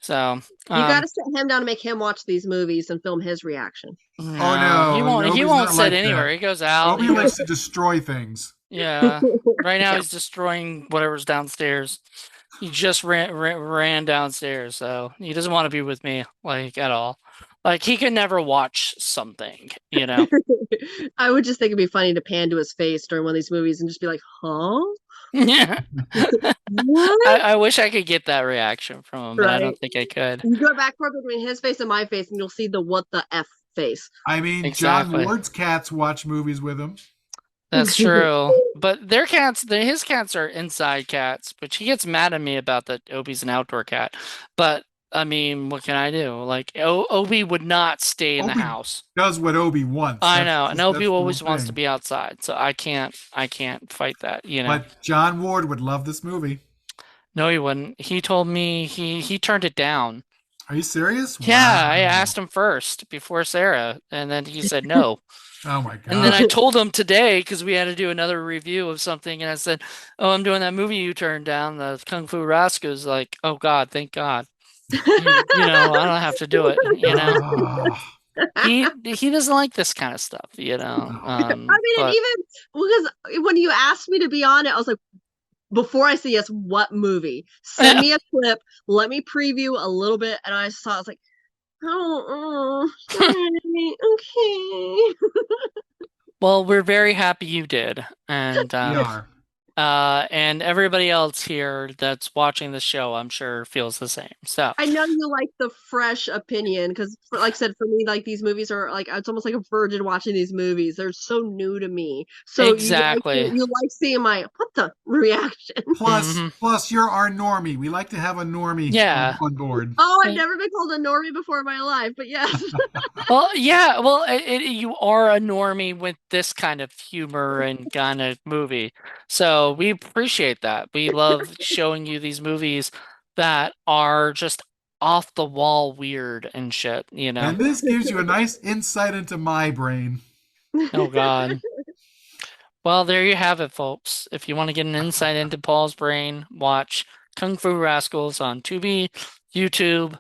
So You got um to sit him down to make him watch these movies and film his reaction. oh no, he no, won't he Obi's won't not sit like anywhere. that. He goes out. Obi He likes goes to destroy things. Yeah. Right now Yeah. he's destroying whatever's downstairs. He just ran downstairs, so he doesn't want to be with me like at all. Like he could never watch something. I would just think it'd be funny to pan to his face during one of these movies and just be like, "Huh? Yeah. I, What?" I wish I could get that reaction from him, but I Right? don't think I could. You go back between his face and my face, and you'll see the "what the f" face. I mean, John Exactly. Ward's cats watch movies with him. That's true. But their cats, his cats are inside cats, which he gets mad at me about that Obi's an outdoor cat. But I mean, what can I do? Like Obi would not stay in the Obi house. does what Obi wants. I know, and Obi That's the whole always wants to thing. be outside, so I can't fight that. But John Ward would love this movie. No, he wouldn't. He told me he turned it down. Are you serious? Yeah, I Wow. asked him first before Sarah, and then he said no. Oh my And then gosh. I told him today because we had to do another review of something, and I said, "Oh, I'm doing that movie you turned down, the Kung Fu Rascals." Like, oh God, thank God. I don't have to do it. Oh, He doesn't like this kind of stuff. no. I mean, and But even because when you asked me to be on it, I was like, before I say yes, what movie? Send me a clip. Let me preview a little bit. And I saw, I was like, oh, okay. well, we're very happy you did, and We are. And everybody else here that's watching the show, I'm sure, feels the same. So, I know you like the fresh opinion because, like I said, for me, like these movies are like it's almost like a virgin watching these movies. They're so new to me. So exactly. you like seeing my what the reaction. Plus, Hmm. plus, you're our normie. We like to have a normie Yeah. on board. Oh, I've never been called a normie before in my life, but yes. Well, yeah. Well, you are a normie with this kind of humor and kind of movie. So we appreciate that. We love showing you these movies that are just off the wall weird and shit, you know? And this gives you a nice insight into my brain. Oh, God. Well, there you have it, folks. If you want to get an insight into Paul's brain, watch Kung Fu Rascals on Tubi, YouTube,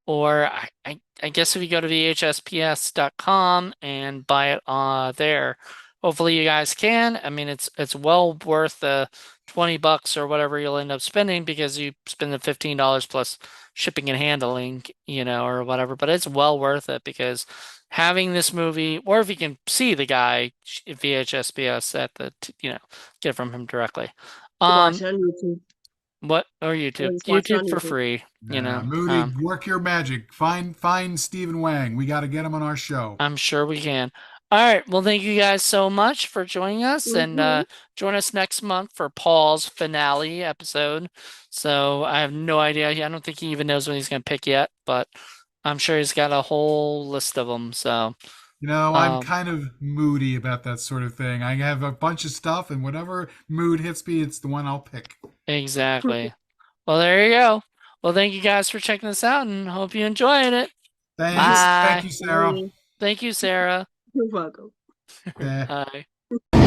or I guess if you go to vhsps.com and buy it there. Hopefully you guys can. I mean, it's well worth the $20 or whatever you'll end up spending because you spend the $15 plus shipping and handling, or whatever. But it's well worth it because having this movie, or if you can see the guy VHSBS at get from him directly. Watch Um, it on YouTube. what or YouTube? Just watch it YouTube on for YouTube. free, Moody, work your magic. Find Stephen Wang. We got to get him on our show. I'm sure we can. All right. Well, thank you guys so much for joining us, and Mhm. join us next month for Paul's finale episode. So I have no idea. I don't think he even knows what he's going to pick yet, but I'm sure he's got a whole list of them. So, I'm um, kind of moody about that sort of thing. I have a bunch of stuff, and whatever mood hits me, it's the one I'll pick. exactly. Well, there you go. Well, thank you guys for checking this out, and hope you enjoyed it. Thanks. Thank Bye. you, Sarah. Bye. Thank you, Sarah. You're welcome. Eh. Bye.